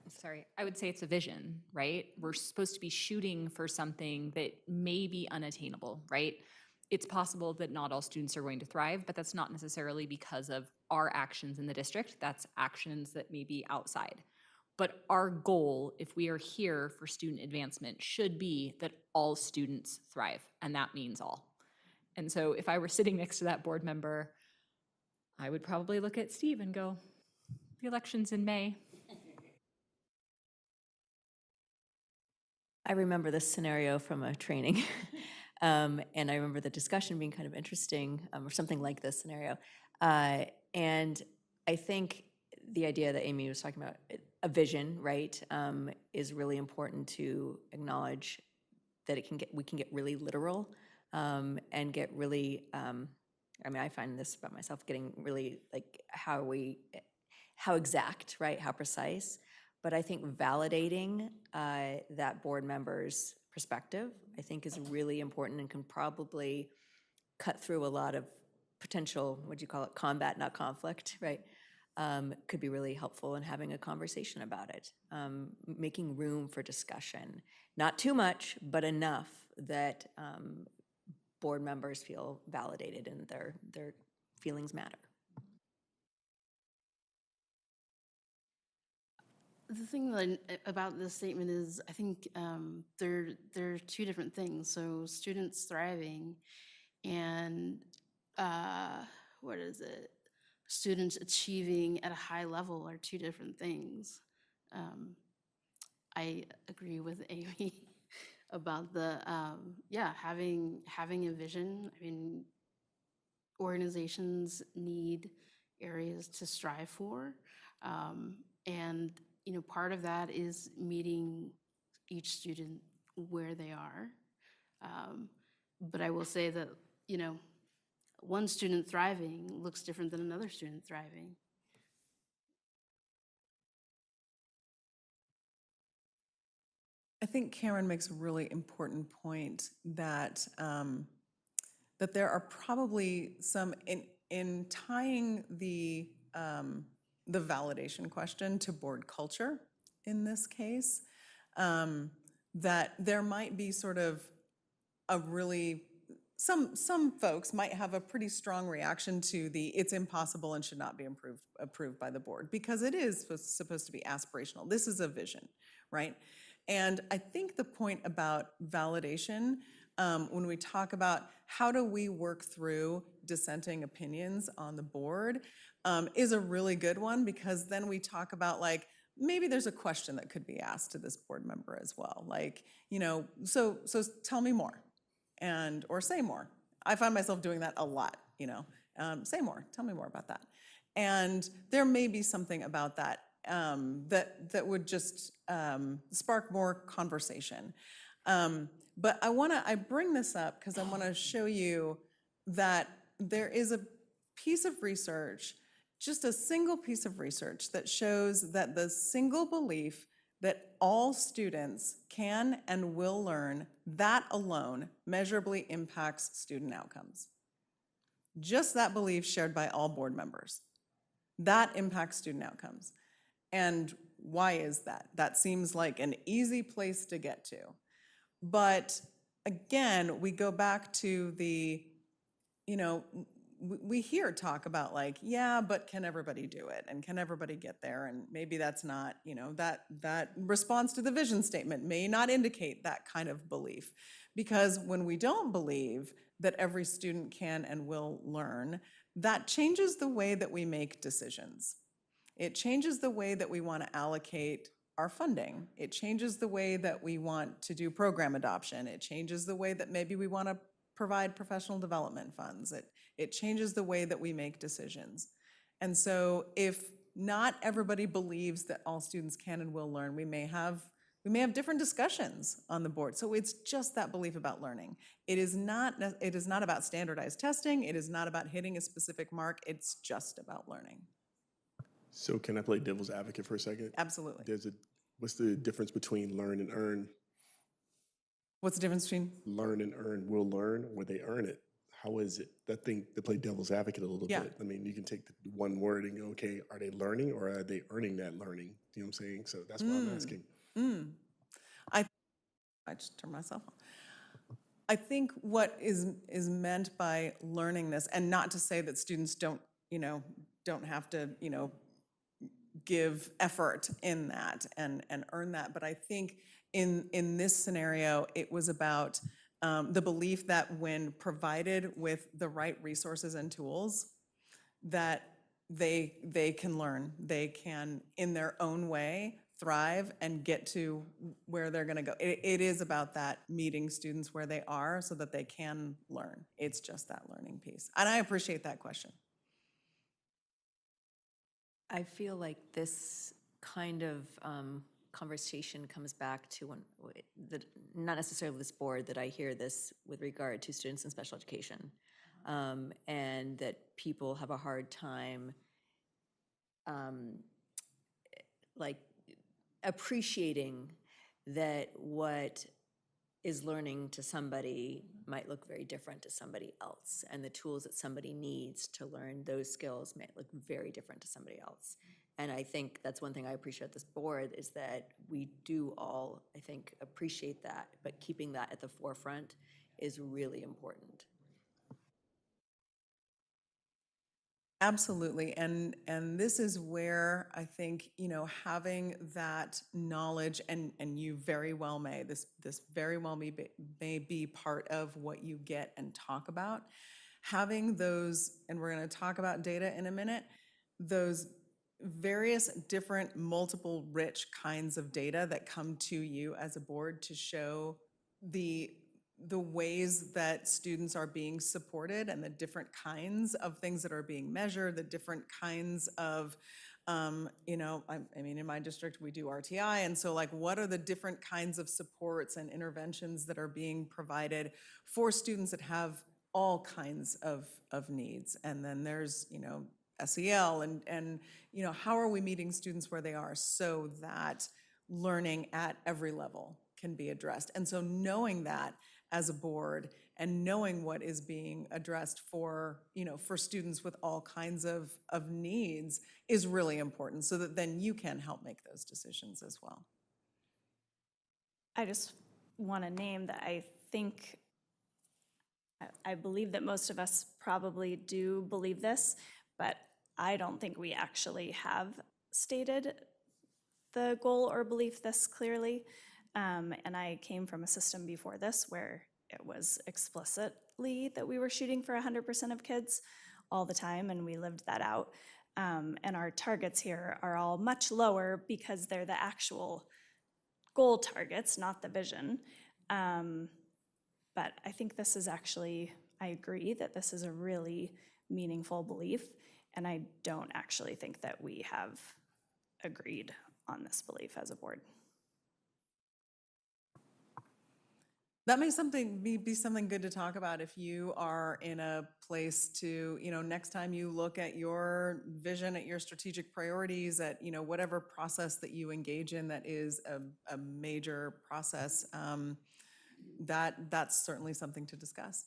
sorry, I would say it's a vision, right? We're supposed to be shooting for something that may be unattainable, right? It's possible that not all students are going to thrive, but that's not necessarily because of our actions in the district. That's actions that may be outside. But our goal, if we are here for student advancement, should be that all students thrive, and that means all. And so if I were sitting next to that board member, I would probably look at Steve and go, the election's in May. I remember this scenario from a training. And I remember the discussion being kind of interesting, or something like this scenario. And I think the idea that Amy was talking about, a vision, right, is really important to acknowledge that we can get really literal and get really, I mean, I find this about myself, getting really like how exact, right, how precise. But I think validating that board member's perspective, I think, is really important and can probably cut through a lot of potential, what do you call it, combat, not conflict, right? Could be really helpful in having a conversation about it, making room for discussion. Not too much, but enough that board members feel validated and their feelings matter. The thing that about this statement is, I think they're two different things. So students thriving and what is it? Students achieving at a high level are two different things. I agree with Amy about the having a vision. I mean, organizations need areas to strive for, and part of that is meeting each student where they are. But I will say that one student thriving looks different than another student thriving. I think Cameron makes a really important point that that there are probably some in tying the validation question to board culture in this case, that there might be sort of a really some folks might have a pretty strong reaction to the it's impossible and should not be approved by the board, because it is supposed to be aspirational. This is a vision, right? And I think the point about validation, when we talk about how do we work through dissenting opinions on the board, is a really good one, because then we talk about like, maybe there's a question that could be asked to this board member as well. Like, so tell me more, or say more. I find myself doing that a lot, say more, tell me more about that. And there may be something about that that would just spark more conversation. But I bring this up because I want to show you that there is a piece of research, just a single piece of research, that shows that the single belief that all students can and will learn, that alone measurably impacts student outcomes. Just that belief shared by all board members, that impacts student outcomes. And why is that? That seems like an easy place to get to. But again, we go back to the, we hear talk about like, yeah, but can everybody do it? And can everybody get there? And maybe that's not, that response to the vision statement may not indicate that kind of belief. Because when we don't believe that every student can and will learn, that changes the way that we make decisions. It changes the way that we want to allocate our funding. It changes the way that we want to do program adoption. It changes the way that maybe we want to provide professional development funds. It changes the way that we make decisions. And so if not everybody believes that all students can and will learn, we may have different discussions on the board. So it's just that belief about learning. It is not about standardized testing. It is not about hitting a specific mark. It's just about learning. So can I play devil's advocate for a second? Absolutely. What's the difference between learn and earn? What's the difference between? Learn and earn. Will learn, or they earn it. How is it? That thing, to play devil's advocate a little Yeah. bit. I mean, you can take the one word and go, okay, are they learning or are they earning that learning? You know what I'm saying? So that's why I'm asking. I just turned myself on. I think what is meant by learning this, and not to say that students don't have to, give effort in that and earn that, but I think in this scenario, it was about the belief that when provided with the right resources and tools, that they can learn, they can, in their own way, thrive and get to where they're going to go. It is about that, meeting students where they are so that they can learn. It's just that learning piece. And I appreciate that question. I feel like this kind of conversation comes back to not necessarily this board, that I hear this with regard to students in special education, and that people have a hard time like appreciating that what is learning to somebody might look very different to somebody else, and the tools that somebody needs to learn those skills may look very different to somebody else. And I think that's one thing I appreciate this board, is that we do all, I think, appreciate that, but keeping that at the forefront is really important. Absolutely, and this is where I think, having that knowledge, and you very well may, this very well may be part of what you get and talk about. Having those, and we're going to talk about data in a minute, those various different, multiple, rich kinds of data that come to you as a board to show the ways that students are being supported and the different kinds of things that are being measured, the different kinds of, I mean, in my district, we do RTI, and so like, what are the different kinds of supports and interventions that are being provided for students that have all kinds of needs? And then there's, SEL, and how are we meeting students where they are so that learning at every level can be addressed? And so knowing that as a board and knowing what is being addressed for, for students with all kinds of needs is really important, so that then you can help make those decisions as well. I just want to name that I believe that most of us probably do believe this, but I don't think we actually have stated the goal or belief this clearly. And I came from a system before this where it was explicitly that we were shooting for 100% of kids all the time, and we lived that out. And our targets here are all much lower because they're the actual goal targets, not the vision. But I think this is actually, I agree that this is a really meaningful belief, and I don't actually think that we have agreed on this belief as a board. That may be something good to talk about if you are in a place to, next time you look at your vision, at your strategic priorities, at, whatever process that you engage in that is a major process, that's certainly something to discuss.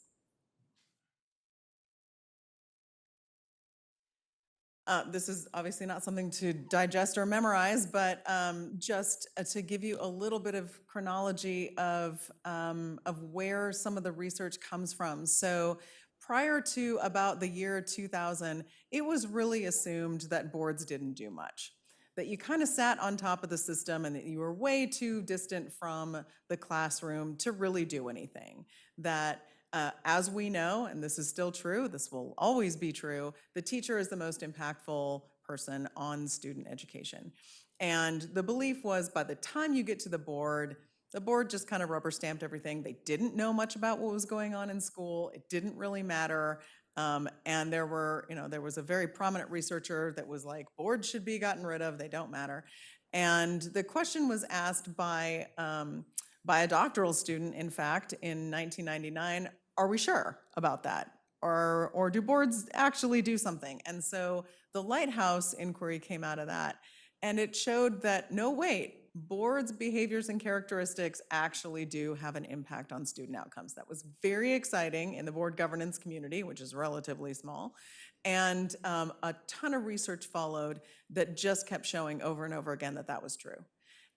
This is obviously not something to digest or memorize, but just to give you a little bit of chronology of where some of the research comes from. So prior to about the year 2000, it was really assumed that boards didn't do much, that you kind of sat on top of the system and that you were way too distant from the classroom to really do anything. That as we know, and this is still true, this will always be true, the teacher is the most impactful person on student education. And the belief was, by the time you get to the board just kind of rubber stamped everything. They didn't know much about what was going on in school. It didn't really matter. And there was a very prominent researcher that was like, boards should be gotten rid of, they don't matter. And the question was asked by a doctoral student, in fact, in 1999, are we sure about that? Or do boards actually do something? And so the Lighthouse inquiry came out of that, and it showed that, no, wait, boards' behaviors and characteristics actually do have an impact on student outcomes. That was very exciting in the board governance community, which is relatively small. And a ton of research followed that just kept showing over and over again that that was true.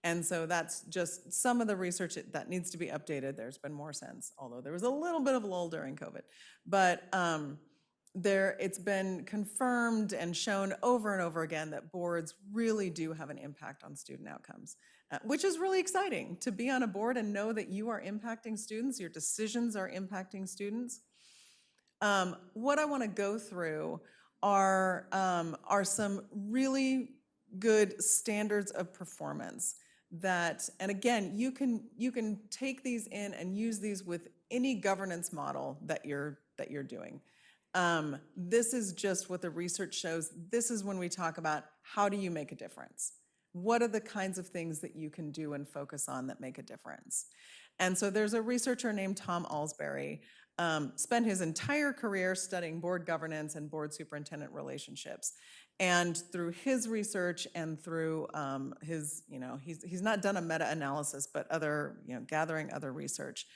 And so that's just some of the research that needs to be updated. There's been more since, although there was a little bit of a lull during COVID. But it's been confirmed and shown over and over again that boards really do have an impact on student outcomes, which is really exciting to be on a board and know that you are impacting students, your decisions are impacting students. What I want to go through are some really good standards of performance that, and again, you can take these in and use these with any governance model that you're doing. This is just what the research shows. This is when we talk about how do you make a difference? What are the kinds of things that you can do and focus on that make a difference? And so there's a researcher named Tom Alsbury, spent his entire career studying board governance and board superintendent relationships. And through his research and through his, he's not done a meta-analysis, but gathering other research,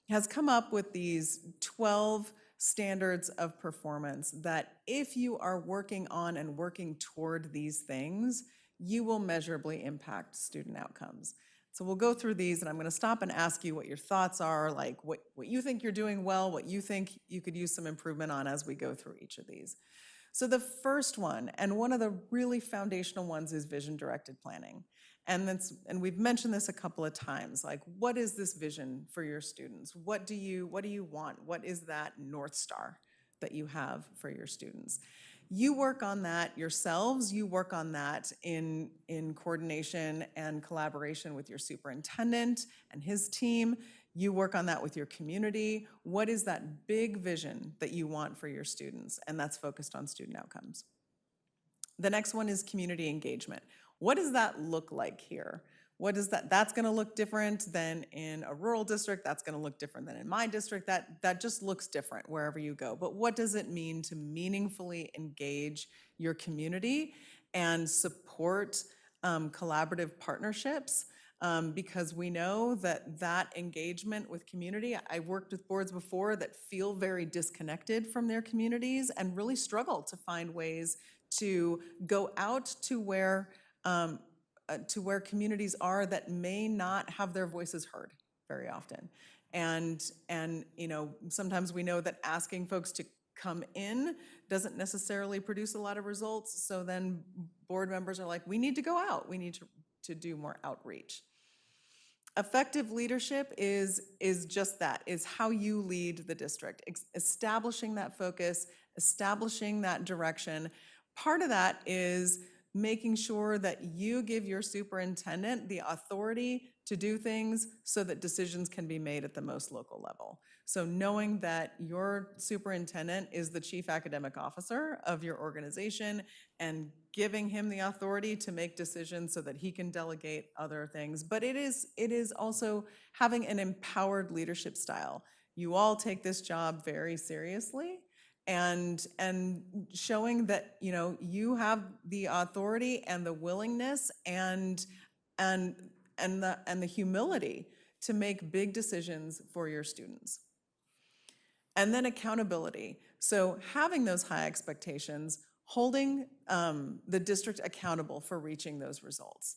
has come up with these 12 standards of performance that if you are working on and working toward these things, you will measurably impact student outcomes. So we'll go through these, and I'm going to stop and ask you what your thoughts are, like what you think you're doing well, what you think you could use some improvement on as we go through each of these. So the first one, and one of the really foundational ones, is vision-directed planning. And we've mentioned this a couple of times, like what is this vision for your students? What do you want? What is that North Star that you have for your students? You work on that yourselves. You work on that in coordination and collaboration with your superintendent and his team. You work on that with your community. What is that big vision that you want for your students? And that's focused on student outcomes. The next one is community engagement. What does that look like here? What is that? That's going to look different than in a rural district. That's going to look different than in my district. That just looks different wherever you go. But what does it mean to meaningfully engage your community and support collaborative partnerships? Because we know that engagement with community, I worked with boards before that feel very disconnected from their communities and really struggle to find ways to go out to where communities are that may not have their voices heard very often. And sometimes we know that asking folks to come in doesn't necessarily produce a lot of results. So then board members are like, we need to go out. We need to do more outreach. Effective leadership is just that, is how you lead the district, establishing that focus, establishing that direction. Part of that is making sure that you give your superintendent the authority to do things so that decisions can be made at the most local level. So knowing that your superintendent is the chief academic officer of your organization and giving him the authority to make decisions so that he can delegate other things. But it is also having an empowered leadership style. You all take this job very seriously, and showing that you have the authority and the willingness and the humility to make big decisions for your students. And then accountability. So having those high expectations, holding the district accountable for reaching those results.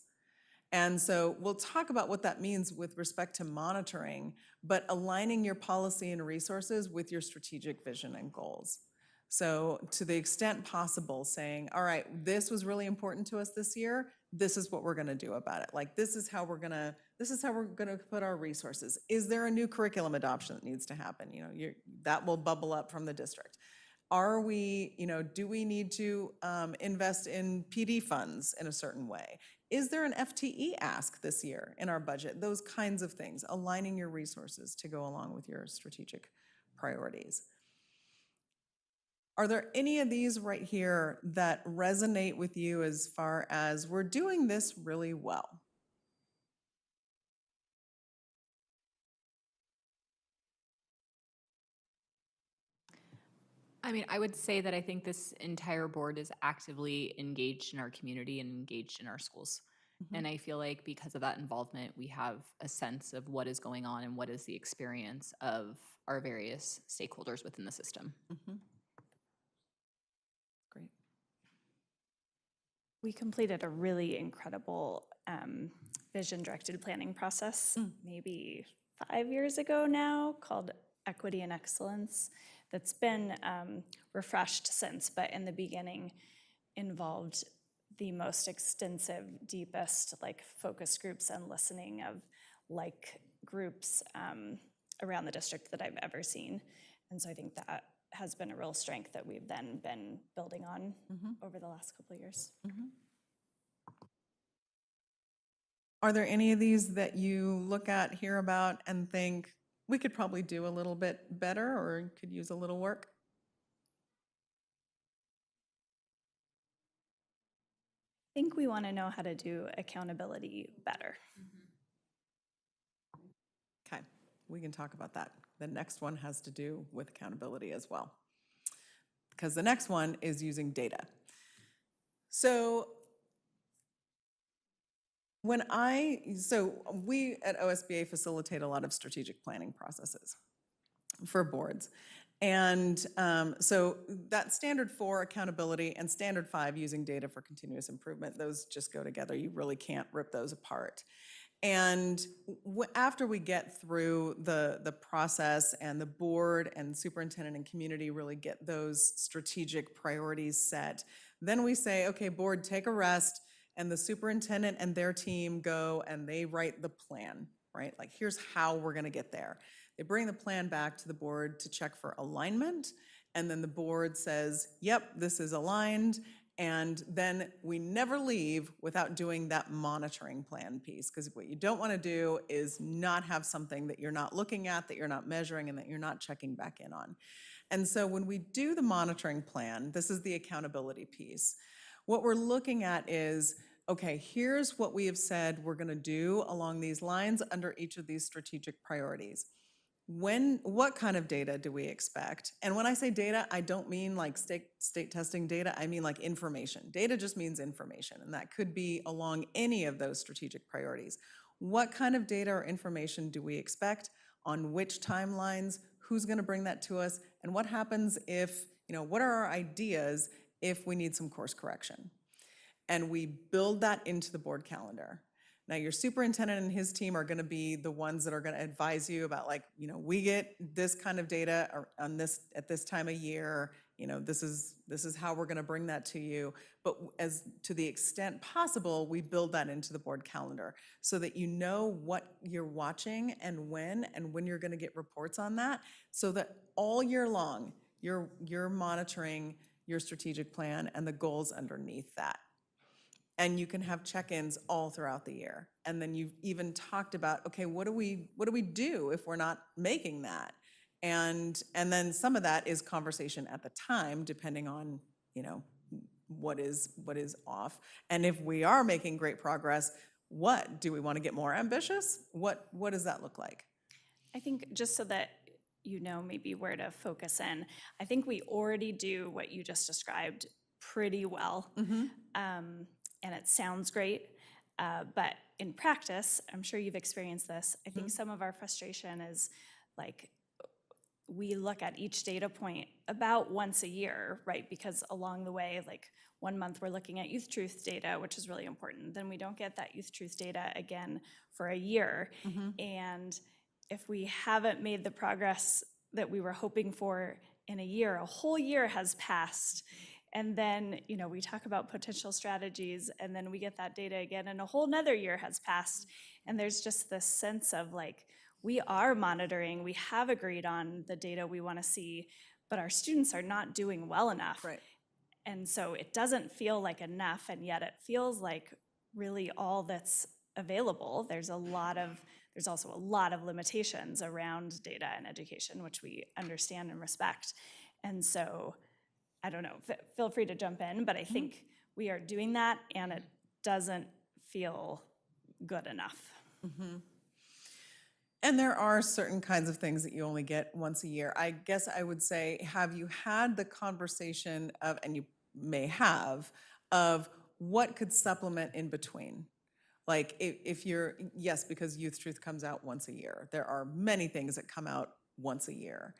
And so we'll talk about what that means with respect to monitoring, but aligning your policy and resources with your strategic vision and goals. So to the extent possible, saying, all right, this was really important to us this year, this is what we're gonna do about it. Like, this is how we're gonna put our resources. Is there a new curriculum adoption that needs to happen? That will bubble up from the district. Are we, do we need to invest in PD funds in a certain way? Is there an FTE ask this year in our budget? Those kinds of things, aligning your resources to go along with your strategic priorities. Are there any of these right here that resonate with you as far as we're doing this really well? I mean, I would say that I think this entire board is actively engaged in our community and engaged in our schools. And I feel like because of that involvement, we have a sense of what is going on and what is the experience of our various stakeholders within the system. Great. We completed a really incredible vision-directed planning process maybe 5 years ago now, called Equity and Excellence, that's been refreshed since, but in the beginning involved the most extensive, deepest focus groups and listening of groups around the district that I've ever seen. And so I think that has been a real strength that we've then been building on over the last couple of years. Are there any of these that you look at, hear about, and think we could probably do a little bit better or could use a little work? I think we want to know how to do accountability better. Okay, we can talk about that. The next one has to do with accountability as well, because the next one is using data. So we at OSBA facilitate a lot of strategic planning processes for boards. And so that standard 4, accountability, and standard 5, using data for continuous improvement, those just go together. You really can't rip those apart. And after we get through the process and the board and superintendent and community really get those strategic priorities set, then we say, okay, board, take a rest, and the superintendent and their team go and they write the plan, right? Like, here's how we're gonna get there. They bring the plan back to the board to check for alignment, and then the board says, yep, this is aligned, and then we never leave without doing that monitoring plan piece, because what you don't want to do is not have something that you're not looking at, that you're not measuring, and that you're not checking back in on. And so when we do the monitoring plan, this is the accountability piece. What we're looking at is, okay, here's what we have said we're going to do along these lines under each of these strategic priorities. What kind of data do we expect? And when I say data, I don't mean like state testing data, I mean like information. Data just means information, and that could be along any of those strategic priorities. What kind of data or information do we expect? On which timelines? Who's gonna bring that to us? And what happens if, what are our ideas if we need some course correction? And we build that into the board calendar. Now, your superintendent and his team are going to be the ones that are going to advise you about, we get this kind of data on this at this time of year. This is how we're going to bring that to you. But as to the extent possible, we build that into the board calendar so that you know what you're watching and when you're going to get reports on that, so that all year long you're monitoring your strategic plan and the goals underneath that. And you can have check-ins all throughout the year. And then you've even talked about, okay, what do we do if we're not making that? And then some of that is conversation at the time, depending on, what is off. And if we are making great progress, what do we want to get more ambitious? What does that look like? I think just so that maybe where to focus in, I think we already do what you just described pretty well. And it sounds great, but in practice, I'm sure you've experienced this, I think some of our frustration is we look at each data point about once a year, right? Because along the way, 1 month we're looking at Youth Truth data, which is really important. Then we don't get that Youth Truth data again for a year. And if we haven't made the progress that we were hoping for in a year, a whole year has passed. And then, we talk about potential strategies, and then we get that data again, and a whole nother year has passed. And there's just this sense of we are monitoring, we have agreed on the data we want to see, but our students are not doing well enough. Right. And so it doesn't feel like enough, and yet it feels like really all that's available. There's also a lot of limitations around data and education, which we understand and respect. And so, I don't know, feel free to jump in, but I think we are doing that, and it doesn't feel good enough. And there are certain kinds of things that you only get once a year. I guess I would say, have you had the conversation of, and you may have, of what could supplement in between? Like, if you're, yes, because Youth Truth comes out once a year. There are many things that come out once a year.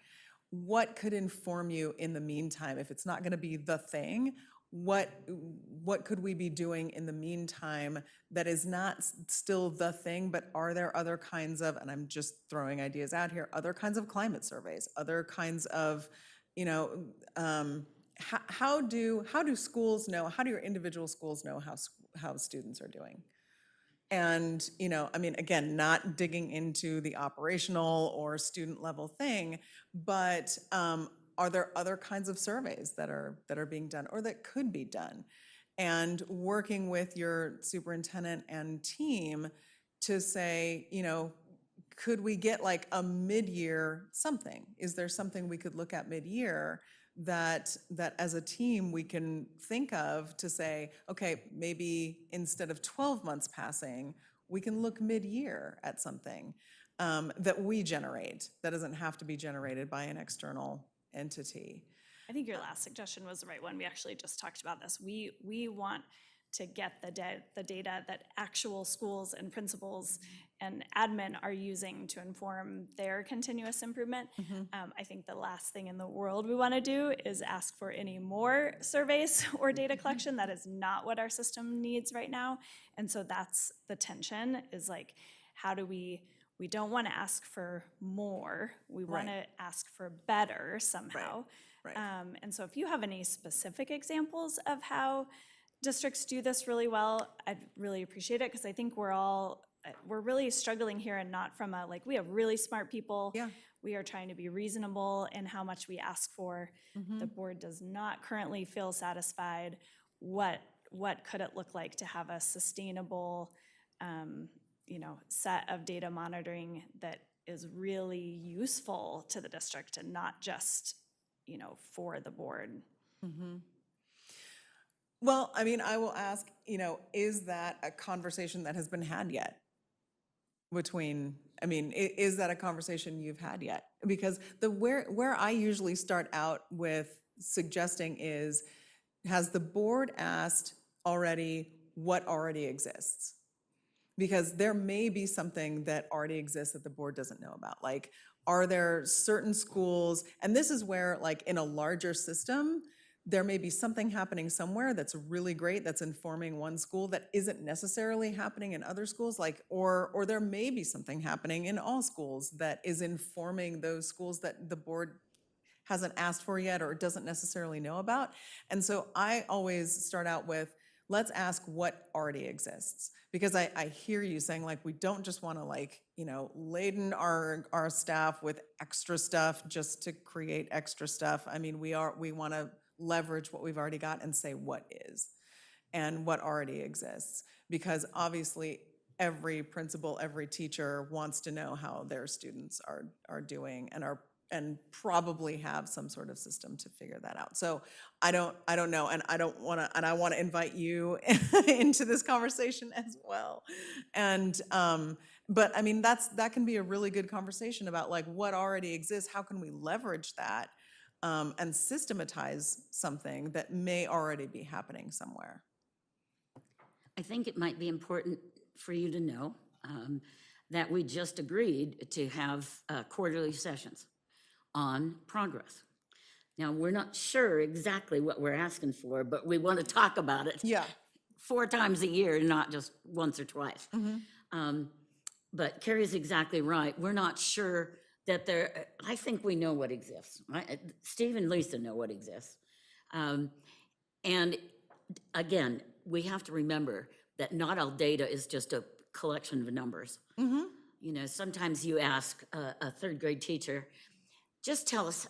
What could inform you in the meantime? If it's not going to be the thing, what could we be doing in the meantime that is not still the thing, but are there other kinds of, and I'm just throwing ideas out here, other kinds of climate surveys, other kinds of, you know, how do schools know, how do your individual schools know how students are doing? And, you know, I mean, again, not digging into the operational or student level thing, but are there other kinds of surveys that are being done or that could be done? And working with your superintendent and team to say, you know, could we get like a mid-year something? Is there something we could look at mid-year that as a team we can think of to say, okay, maybe instead of 12 months passing, we can look mid-year at something that we generate, that doesn't have to be generated by an external entity. I think your last suggestion was the right one. We actually just talked about this. We want to get the data that actual schools and principals and admin are using to inform their continuous improvement. I think the last thing in the world we want to do is ask for any more surveys or data collection. That is not what our system needs right now. And so that's the tension, is like, how do we don't want to ask for more. We want to ask for better somehow. Right. And so if you have any specific examples of how districts do this really well, I'd really appreciate it, because I think we're really struggling here, and not from a, like, we have really smart people. Yeah. We are trying to be reasonable in how much we ask for. The board does not currently feel satisfied. What could it look like to have a sustainable you know, set of data monitoring that is really useful to the district and not just, you know, for the board? Well, I mean, I will ask, you know, is that a conversation that has been had yet? Is that a conversation you've had yet? Because where I usually start out with suggesting is, has the board asked already what already exists? Because there may be something that already exists that the board doesn't know about. Like, are there certain schools, and this is where, like, in a larger system, there may be something happening somewhere that's really great, that's informing one school that isn't necessarily happening in other schools, like, or there may be something happening in all schools that is informing those schools that the board hasn't asked for yet or doesn't necessarily know about. And so I always start out with, let's ask what already exists. Because I hear you saying, like, we don't just want to, like, you know, laden our staff with extra stuff just to create extra stuff. I mean, we want to leverage what we've already got and say what is and what already exists. Because obviously every principal, every teacher wants to know how their students are doing and probably have some sort of system to figure that out. So I don't know, and I want to invite you into this conversation as well. And but I mean, that can be a really good conversation about, like, what already exists, how can we leverage that and systematize something that may already be happening somewhere. I think it might be important for you to know that we just agreed to have quarterly sessions on progress. Now, we're not sure exactly what we're asking for, but we want to talk about it. Yeah. 4 times a year, not just once or twice. But Carrie's exactly right. We're not sure that I think we know what exists. Right? Steve and Lisa know what exists. And again, we have to remember that not all data is just a collection of numbers. You know, sometimes you ask a 3rd grade teacher, just tell us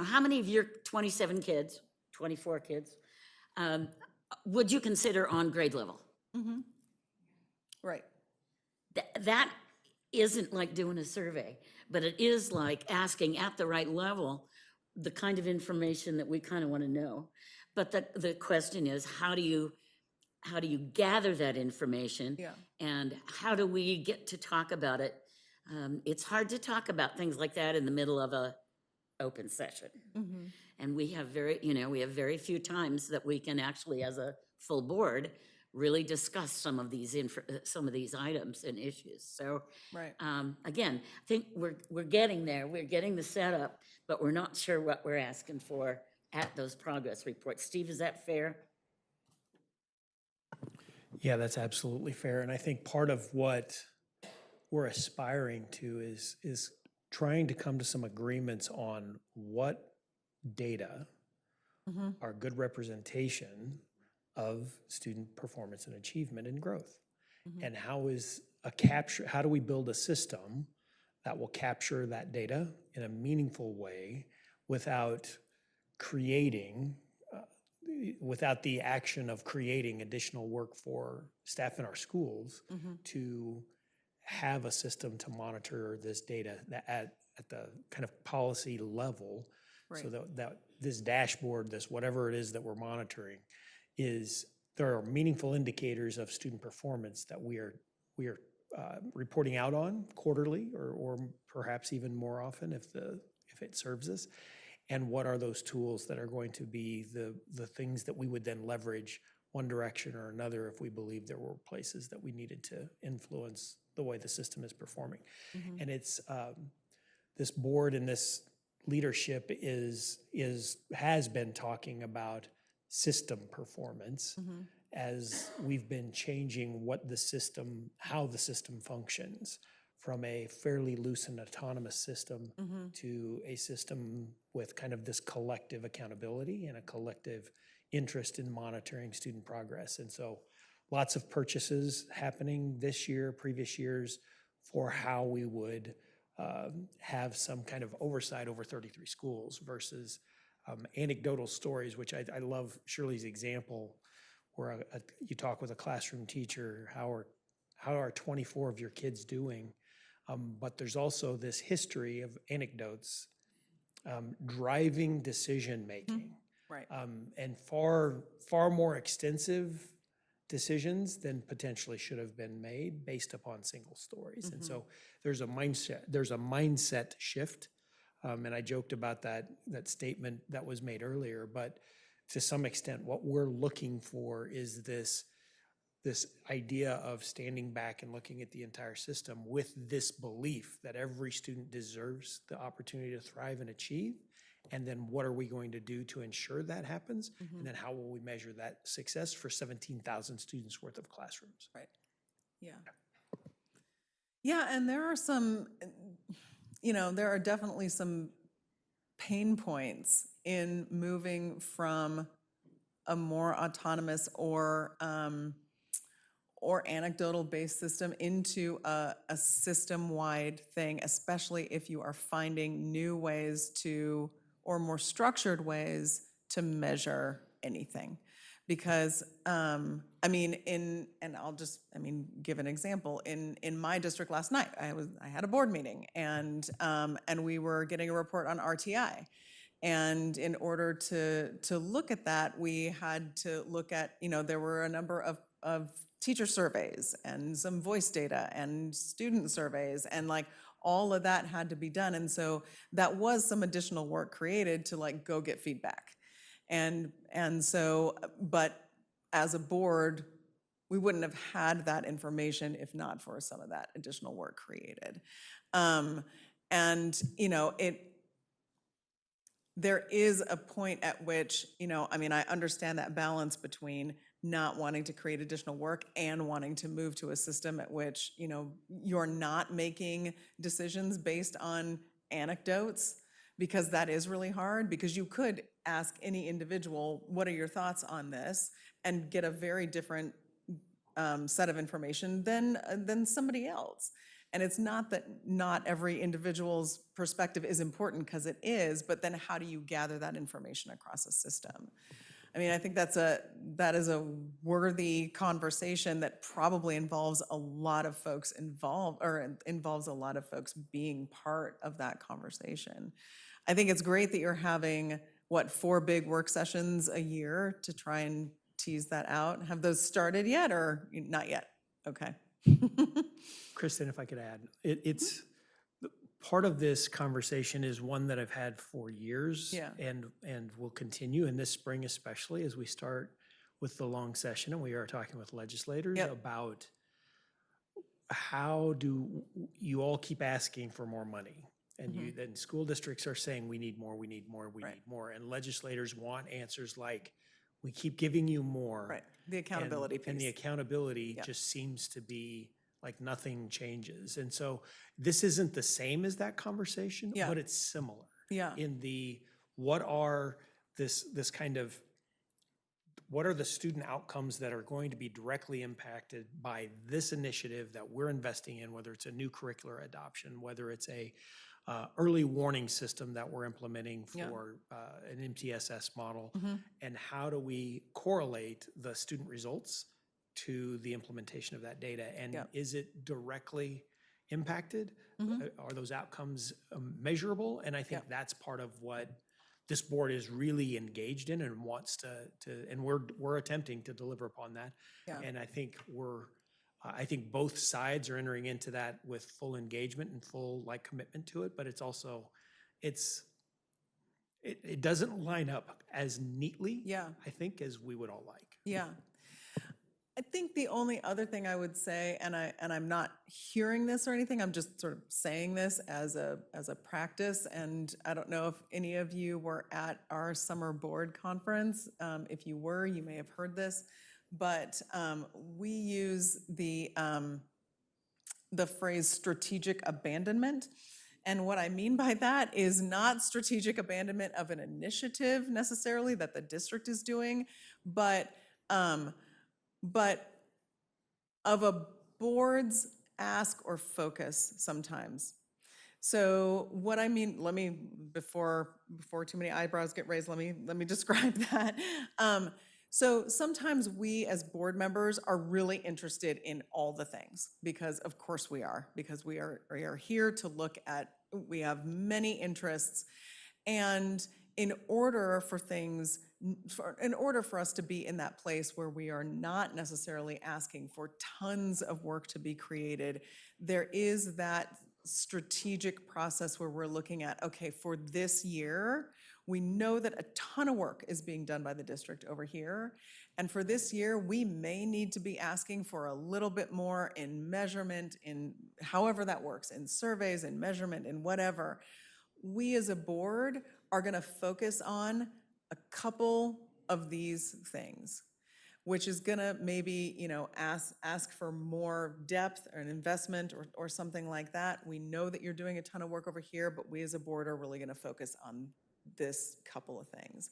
how many of your 27 kids, 24 kids, would you consider on grade level? Right. That isn't like doing a survey, but it is like asking at the right level the kind of information that we kind of want to know. But the question is, how do you gather that information? Yeah. And how do we get to talk about it? It's hard to talk about things like that in the middle of a open session. And we have very few times that we can actually, as a full board, really discuss some of these items and issues. So Right. again, I think we're getting there. We're getting the setup, but we're not sure what we're asking for at those progress reports. Steve, is that fair? Yeah, that's absolutely fair. And I think part of what we're aspiring to is trying to come to some agreements on what data are good representation of student performance and achievement and growth. And how do we build a system that will capture that data in a meaningful way without without the action of creating additional work for staff in our schools to have a system to monitor this data at the kind of policy level, so that this dashboard, this whatever it is that we're monitoring, there are meaningful indicators of student performance that we are reporting out on quarterly or perhaps even more often if it serves us. And what are those tools that are going to be the things that we would then leverage one direction or another if we believe there were places that we needed to influence the way the system is performing. And it's this board and this leadership has been talking about system performance as we've been changing how the system functions from a fairly loose and autonomous system to a system with kind of this collective accountability and a collective interest in monitoring student progress. And so lots of purchases happening this year, previous years, for how we would have some kind of oversight over 33 schools versus anecdotal stories, which I love Shirley's example, where you talk with a classroom teacher, how are 24 of your kids doing? But there's also this history of anecdotes driving decision-making. Right. And far more extensive decisions than potentially should have been made based upon single stories. And so there's a mindset shift. And I joked about that statement that was made earlier, but to some extent, what we're looking for is this idea of standing back and looking at the entire system with this belief that every student deserves the opportunity to thrive and achieve. And then what are we going to do to ensure that happens? And then how will we measure that success for 17,000 students worth of classrooms? Right. Yeah. Yeah, and there are there are definitely some pain points in moving from a more autonomous or anecdotal-based system into a system-wide thing, especially if you are finding new ways or more structured ways to measure anything. Because, and I'll just, give an example. In my district last night, I had a board meeting and we were getting a report on RTI. And in order to look at that, we had to look at, there were a number of teacher surveys and some voice data and student surveys, and all of that had to be done. And so that was some additional work created to go get feedback. And so, but as a board, we wouldn't have had that information if not for some of that additional work created. There is a point at which, I understand that balance between not wanting to create additional work and wanting to move to a system at which, you're not making decisions based on anecdotes, because that is really hard, because you could ask any individual, what are your thoughts on this, and get a very different set of information than somebody else. And it's not that not every individual's perspective is important, because it is, but then how do you gather that information across a system? I think that is a worthy conversation that probably involves a lot of folks involved, or involves a lot of folks being part of that conversation. I think it's great that you're having, 4 big work sessions a year to try and tease that out. Have those started yet, or not yet? Okay. Kristen, if I could add, it's part of this conversation is one that I've had for years, Yeah. and will continue in this spring, especially as we start with the long session, and we are talking with legislators Yep. about how do you all keep asking for more money? And you, then school districts are saying, we need more, we need more, we Right. need more. And legislators want answers like, we keep giving you more. Right, the accountability piece. And the accountability Yep. just seems to be like nothing changes. And so this isn't the same as that conversation, Yeah. but it's similar. Yeah. In the, what are this kind of, what are the student outcomes that are going to be directly impacted by this initiative that we're investing in, whether it's a new curricular adoption, whether it's a early warning system that we're implementing Yeah. for an MTSS model, and how do we correlate the student results to the implementation of that data? And Yeah. is it directly impacted? Are those outcomes measurable? And I think that's part of what this board is really engaged in and wants to and we're attempting to deliver upon that. Yeah. And I think I think both sides are entering into that with full engagement and full like commitment to it, but it's also, it doesn't line up as neatly, Yeah. I think, as we would all like. Yeah. I think the only other thing I would say, and I'm not hearing this or anything, I'm just sort of saying this as a practice, and I don't know if any of you were at our summer board conference. If you were, you may have heard this, but we use the phrase strategic abandonment. And what I mean by that is not strategic abandonment of an initiative necessarily that the district is doing, but of a board's ask or focus sometimes. So what I mean, let me, before too many eyebrows get raised, let me describe that. So sometimes we as board members are really interested in all the things, because of course we are, because we are here to look at, we have many interests. And in order for us to be in that place where we are not necessarily asking for tons of work to be created, there is that strategic process where we're looking at, okay, for this year, we know that a ton of work is being done by the district over here. And for this year, we may need to be asking for a little bit more in measurement, in however that works, in surveys, in measurement, in whatever. We as a board are gonna focus on a couple of these things, which is gonna maybe, ask for more depth or an investment or something like that. We know that you're doing a ton of work over here, but we as a board are really gonna focus on this couple of things.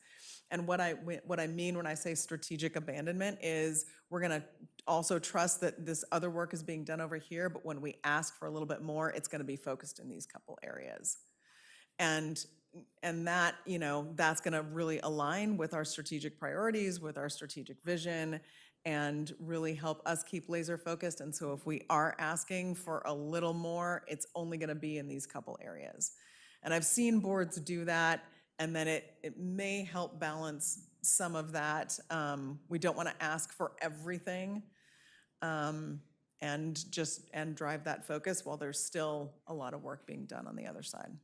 And what I mean when I say strategic abandonment is we're gonna also trust that this other work is being done over here, but when we ask for a little bit more, it's gonna be focused in these couple areas. And that, that's gonna really align with our strategic priorities, with our strategic vision, and really help us keep laser focused. And so if we are asking for a little more, it's only gonna be in these couple areas. And I've seen boards do that, and then it may help balance some of that. We don't wanna ask for everything, and drive that focus while there's still a lot of work being done on the other side.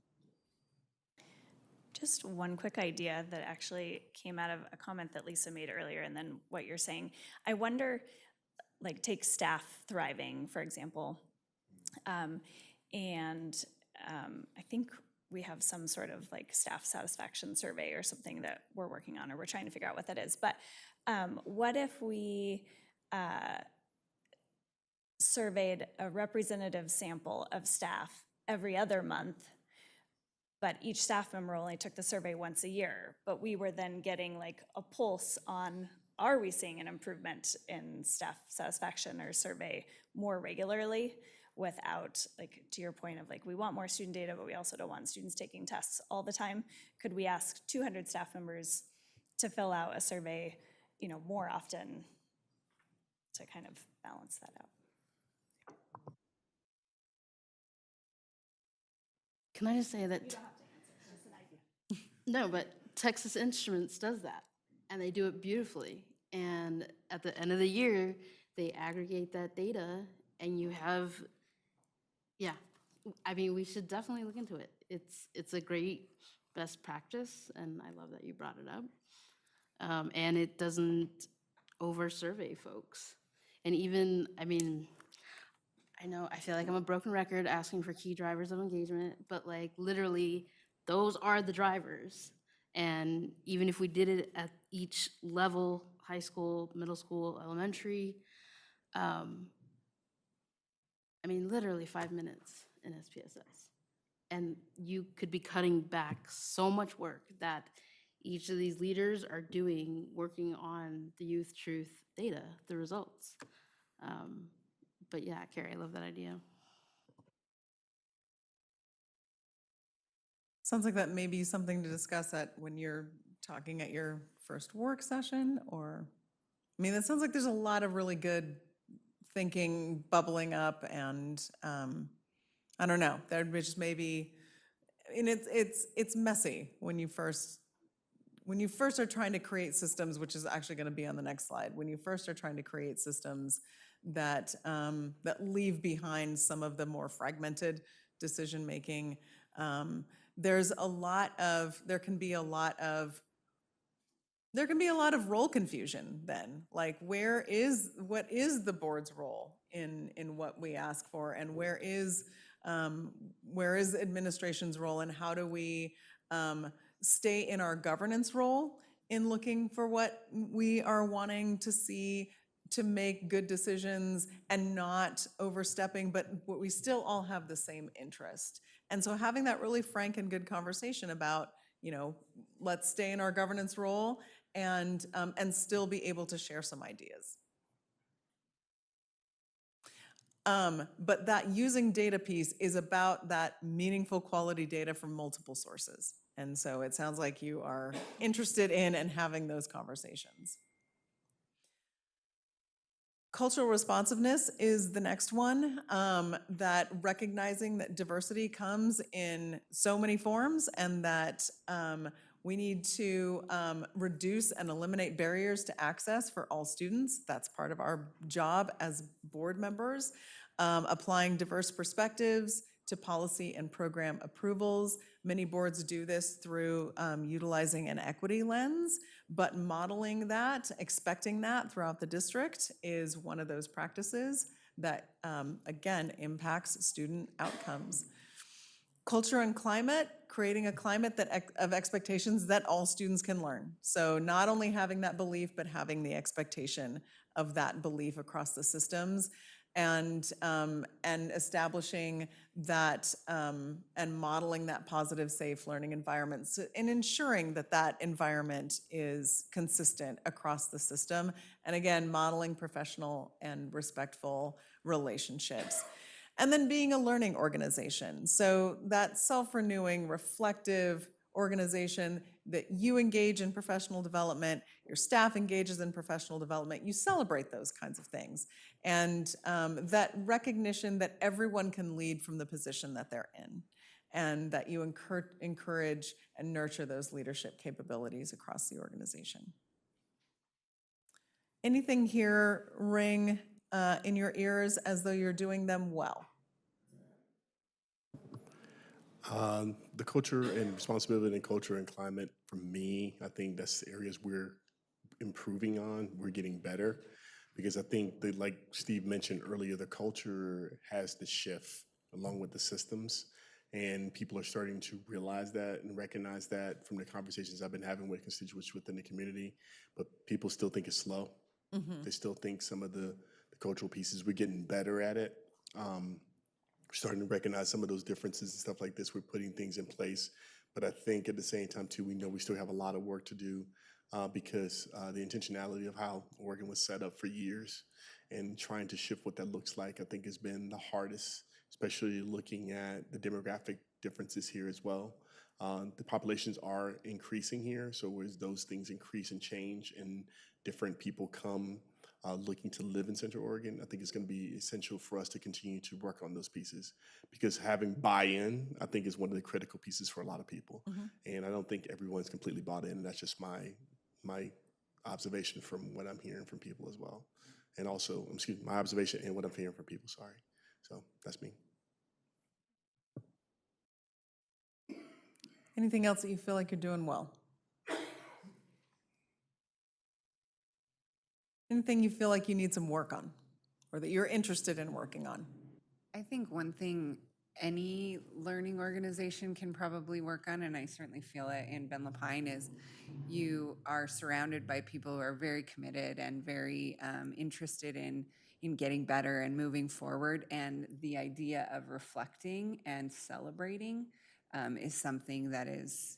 Just one quick idea that actually came out of a comment that Lisa made earlier and then what you're saying. I wonder, like, take staff thriving, for example. I think we have some sort of like staff satisfaction survey or something that we're working on, or we're trying to figure out what that is. But what if we surveyed a representative sample of staff every other month, but each staff member only took the survey once a year, but we were then getting like a pulse on, are we seeing an improvement in staff satisfaction or survey more regularly without, like, to your point of like, we want more student data, but we also don't want students taking tests all the time. Could we ask 200 staff members to fill out a survey, more often to kind of balance that out? Can I just say that? No, but Texas Instruments does that, and they do it beautifully. And at the end of the year, they aggregate that data, and you have, we should definitely look into it. It's a great best practice, and I love that you brought it up. And it doesn't over survey folks. And even, I mean, I know, I feel like I'm a broken record asking for key drivers of engagement, but like literally, those are the drivers. And even if we did it at each level, high school, middle school, elementary, I mean, literally 5 minutes in SPSS. And you could be cutting back so much work that each of these leaders are doing, working on the youth truth data, the results. But yeah, Carrie, I love that idea. Sounds like that may be something to discuss at when you're talking at your first work session, or, I mean, that sounds like there's a lot of really good thinking bubbling up, and I don't know, there just maybe, and it's messy when you first are trying to create systems, which is actually going to be on the next slide, when you first are trying to create systems that that leave behind some of the more fragmented decision-making. There can be a lot of role confusion then. Like, what is the board's role in what we ask for, and where is administration's role, and how do we stay in our governance role in looking for what we are wanting to see to make good decisions and not overstepping, but we still all have the same interest. And so having that really frank and good conversation about, let's stay in our governance role and still be able to share some ideas. But that using data piece is about that meaningful quality data from multiple sources. And so it sounds like you are interested in and having those conversations. Cultural responsiveness is the next one, that recognizing that diversity comes in so many forms, and that we need to reduce and eliminate barriers to access for all students. That's part of our job as board members. Applying diverse perspectives to policy and program approvals. Many boards do this through utilizing an equity lens, but modeling that, expecting that throughout the district is one of those practices that, again, impacts student outcomes. Culture and climate, creating a climate of expectations that all students can learn. So not only having that belief, but having the expectation of that belief across the systems, and establishing that and modeling that positive, safe learning environment, and ensuring that that environment is consistent across the system. And again, modeling professional and respectful relationships. And then being a learning organization. So that self-renewing, reflective organization that you engage in professional development, your staff engages in professional development, you celebrate those kinds of things. And that recognition that everyone can lead from the position that they're in, and that you encourage and nurture those leadership capabilities across the organization. Anything here ring in your ears as though you're doing them well? The culture and responsibility and culture and climate, for me, I think that's areas we're improving on, we're getting better. Because I think that, like Steve mentioned earlier, the culture has to shift along with the systems. And people are starting to realize that and recognize that from the conversations I've been having with constituents within the community. But people still think it's slow. They still think some of the cultural pieces, we're getting better at it. We're starting to recognize some of those differences and stuff like this. We're putting things in place. But I think at the same time, too, we know we still have a lot of work to do because the intentionality of how Oregon was set up for years and trying to shift what that looks like, I think has been the hardest, especially looking at the demographic differences here as well. The populations are increasing here, so as those things increase and change and different people come looking to live in Central Oregon, I think it's going to be essential for us to continue to work on those pieces, because having buy-in, I think, is one of the critical pieces for a lot of people. And I don't think everyone's completely bought in. That's just my observation from what I'm hearing from people as well. And also, my observation and what I'm hearing from people, sorry. So that's me. Anything else that you feel like you're doing well? Anything you feel like you need some work on or that you're interested in working on? I think one thing any learning organization can probably work on, and I certainly feel it in Ben Lapine, is you are surrounded by people who are very committed and very interested in getting better and moving forward. And the idea of reflecting and celebrating is something that is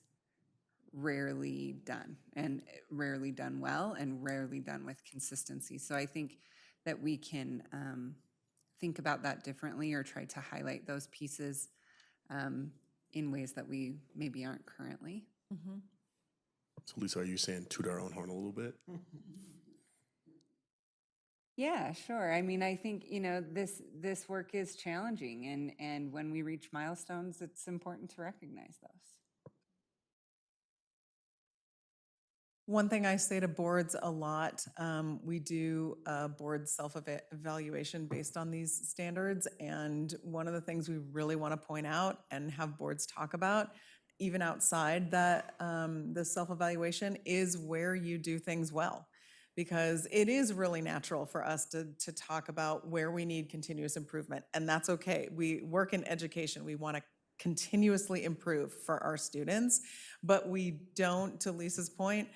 rarely done, and rarely done well, and rarely done with consistency. So I think that we can think about that differently, or try to highlight those pieces in ways that we maybe aren't currently. So Lisa, are you saying toot our own horn a little bit? Yeah, sure. I mean, I think, this work is challenging, and when we reach milestones, it's important to recognize those. One thing I say to boards a lot, we do a board self-evaluation based on these standards. And one of the things we really want to point out and have boards talk about, even outside that, the self-evaluation, is where you do things well. Because it is really natural for us to talk about where we need continuous improvement, and that's okay. We work in education. We want to continuously improve for our students, but we don't, to Lisa's point,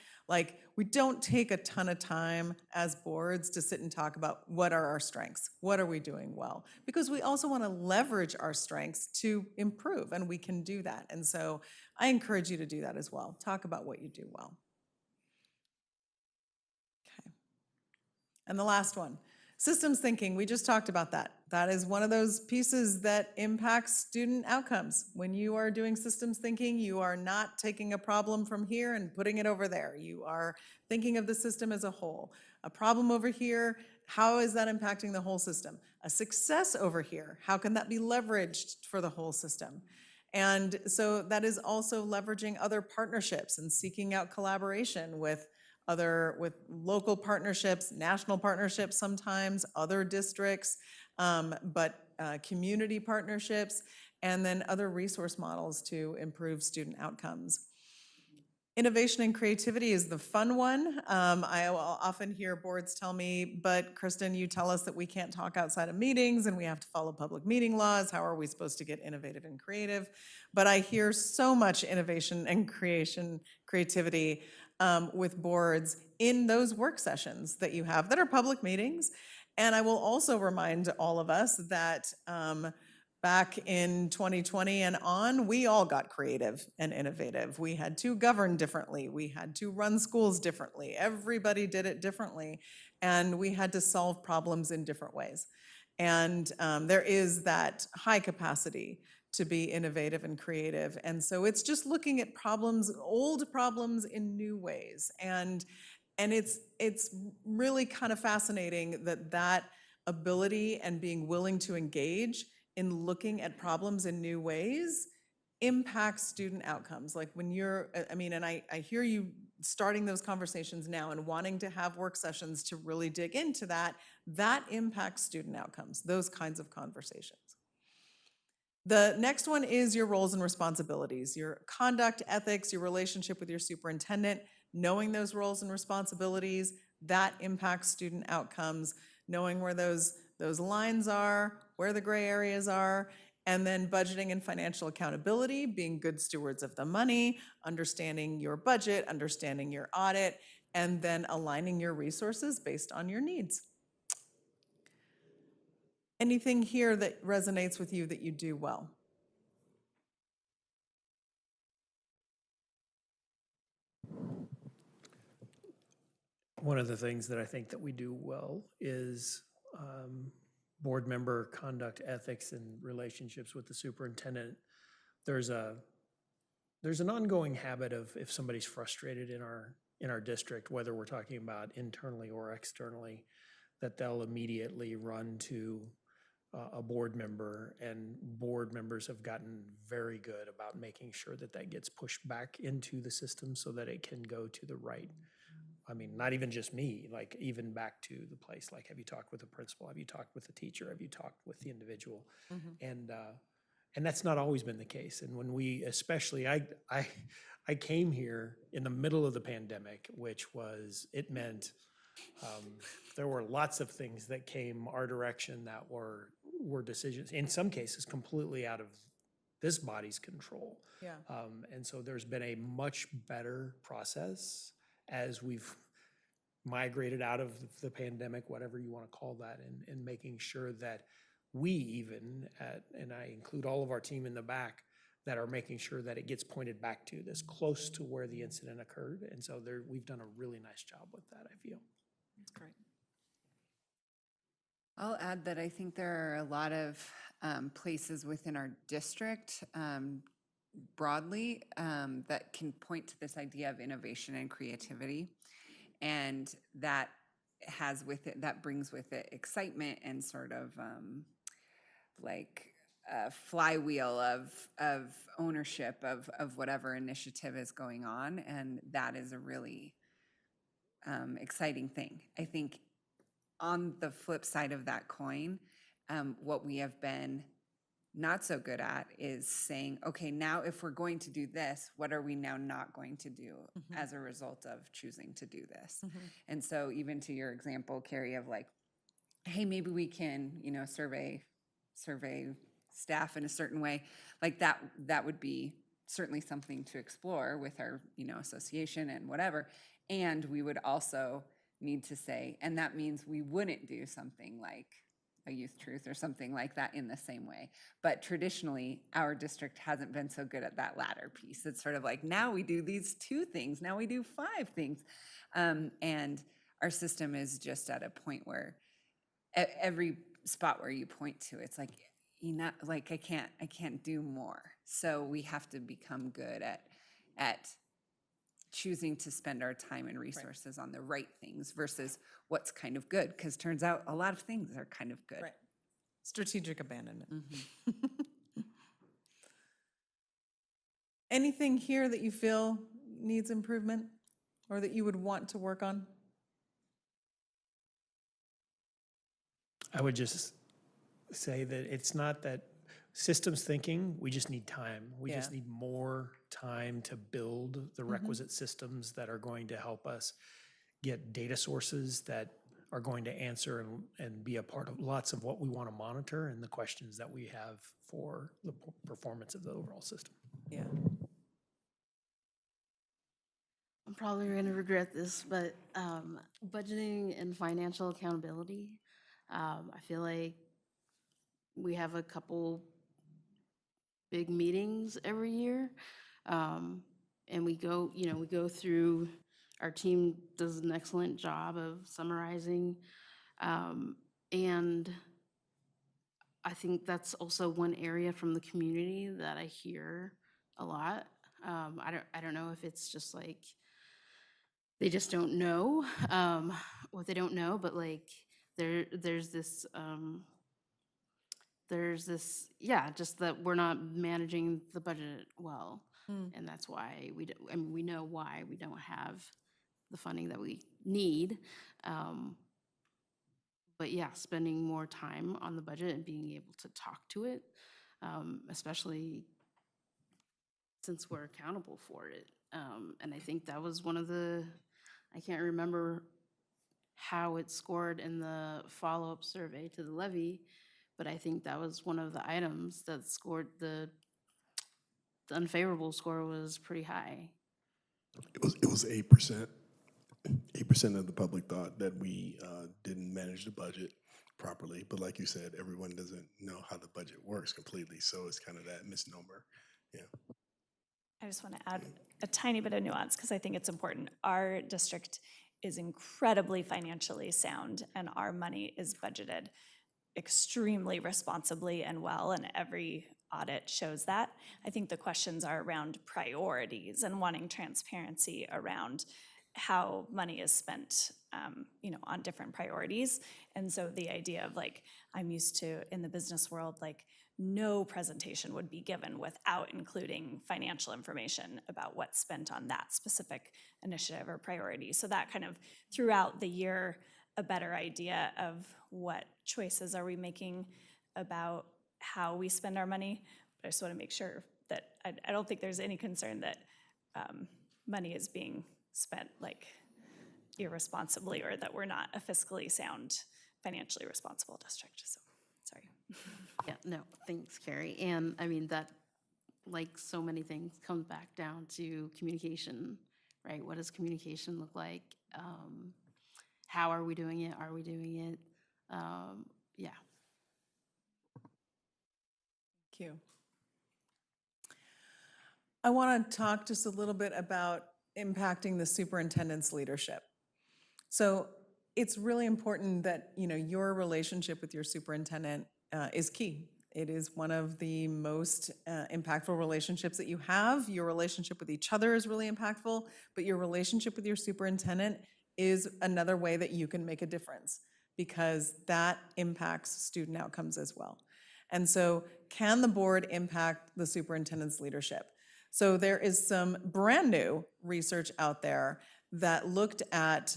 we don't take a ton of time as boards to sit and talk about what are our strengths, what are we doing well, because we also want to leverage our strengths to improve, and we can do that. And so I encourage you to do that as well. Talk about what you do well. Okay. And the last one, systems thinking. We just talked about that. That is one of those pieces that impacts student outcomes. When you are doing systems thinking, you are not taking a problem from here and putting it over there. You are thinking of the system as a whole. A problem over here, how is that impacting the whole system? A success over here, how can that be leveraged for the whole system? And so that is also leveraging other partnerships and seeking out collaboration with local partnerships, national partnerships sometimes, other districts, but community partnerships, and then other resource models to improve student outcomes. Innovation and creativity is the fun one. I will often hear boards tell me, but Kristen, you tell us that we can't talk outside of meetings and we have to follow public meeting laws. How are we supposed to get innovative and creative? But I hear so much innovation and creativity with boards in those work sessions that you have that are public meetings. And I will also remind all of us that back in 2020 and on, we all got creative and innovative. We had to govern differently. We had to run schools differently. Everybody did it differently. And we had to solve problems in different ways. And there is that high capacity to be innovative and creative. And so it's just looking at problems, old problems in new ways. And it's really kind of fascinating that ability and being willing to engage in looking at problems in new ways impacts student outcomes. Like when you're, and I hear you starting those conversations now and wanting to have work sessions to really dig into that impacts student outcomes, those kinds of conversations. The next one is your roles and responsibilities, your conduct, ethics, your relationship with your superintendent. Knowing those roles and responsibilities, that impacts student outcomes, knowing where those lines are, where the gray areas are, and then budgeting and financial accountability, being good stewards of the money, understanding your budget, understanding your audit, and then aligning your resources based on your needs. Anything here that resonates with you that you do well? One of the things that I think that we do well is board member conduct, ethics, and relationships with the superintendent. There's an ongoing habit of, if somebody's frustrated in our district, whether we're talking about internally or externally, that they'll immediately run to a board member, and board members have gotten very good about making sure that gets pushed back into the system so that it can go to the right. Not even just me, like even back to the place, like, have you talked with the principal? Have you talked with the teacher? Have you talked with the individual? And that's not always been the case. And when we, especially, I came here in the middle of the pandemic, which meant There were lots of things that came our direction that were decisions, in some cases, completely out of this body's control. Yeah. And so there's been a much better process as we've migrated out of the pandemic, whatever you want to call that, and making sure that we even, and I include all of our team in the back, that are making sure that it gets pointed back to this close to where the incident occurred. And so we've done a really nice job with that, I feel. That's great. I'll add that I think there are a lot of places within our district broadly that can point to this idea of innovation and creativity. And that brings with it excitement and sort of like a flywheel of ownership of whatever initiative is going on. And that is a really exciting thing. I think on the flip side of that coin, what we have been not so good at is saying, okay, now if we're going to do this, what are we now not going to do as a result of choosing to do this? And so even to your example, Carrie, of like, hey, maybe we can, survey staff in a certain way, like that would be certainly something to explore with our, association and whatever. And we would also need to say, and that means we wouldn't do something like a youth truth or something like that in the same way. But traditionally, our district hasn't been so good at that latter piece. It's sort of like, now we do these 2 things, now we do 5 things. And our system is just at a point where every spot where you point to, it's like, like I can't do more. So we have to become good at choosing to spend our time and resources on the right things versus what's kind of good, because turns out a lot of things are kind of good. Right. Strategic abandonment. Anything here that you feel needs improvement or that you would want to work on? I would just say that it's not that systems thinking, we just need time. We just need more time to build the requisite systems that are going to help us get data sources that are going to answer and be a part of lots of what we want to monitor and the questions that we have for the performance of the overall system. Yeah. I'm probably going to regret this, but budgeting and financial accountability, I feel like we have a couple big meetings every year, and we go through, our team does an excellent job of summarizing, and I think that's also one area from the community that I hear a lot. I don't know if it's just like they just don't know what they don't know, but like there's this just that we're not managing the budget well, and that's why we know why we don't have the funding that we need. But yeah, spending more time on the budget and being able to talk to it, especially since we're accountable for it. And I think that was one of I can't remember how it scored in the follow-up survey to the levy, but I think that was one of the items that scored the unfavorable score was pretty high. It was 8%. 8% of the public thought that we didn't manage the budget properly. But like you said, everyone doesn't know how the budget works completely. So it's kind of that misnomer. Yeah. I just want to add a tiny bit of nuance because I think it's important. Our district is incredibly financially sound and our money is budgeted extremely responsibly and well, and every audit shows that. I think the questions are around priorities and wanting transparency around how money is spent, on different priorities. And so the idea of like, I'm used to in the business world, like no presentation would be given without including financial information about what's spent on that specific initiative or priority. So that kind of throughout the year, a better idea of what choices are we making about how we spend our money. But I just want to make sure that I don't think there's any concern that money is being spent like irresponsibly or that we're not a fiscally sound, financially responsible district. So, sorry. Yeah, no, thanks, Carrie. And I mean, that, like so many things, comes back down to communication, right? What does communication look like? How are we doing it? Are we doing it? Yeah. Thank you. I want to talk just a little bit about impacting the superintendent's leadership. So it's really important that, you know, your relationship with your superintendent is key. It is one of the most impactful relationships that you have. Your relationship with each other is really impactful, but your relationship with your superintendent is another way that you can make a difference, because that impacts student outcomes as well. And so, can the board impact the superintendent's leadership? So there is some brand new research out there that looked at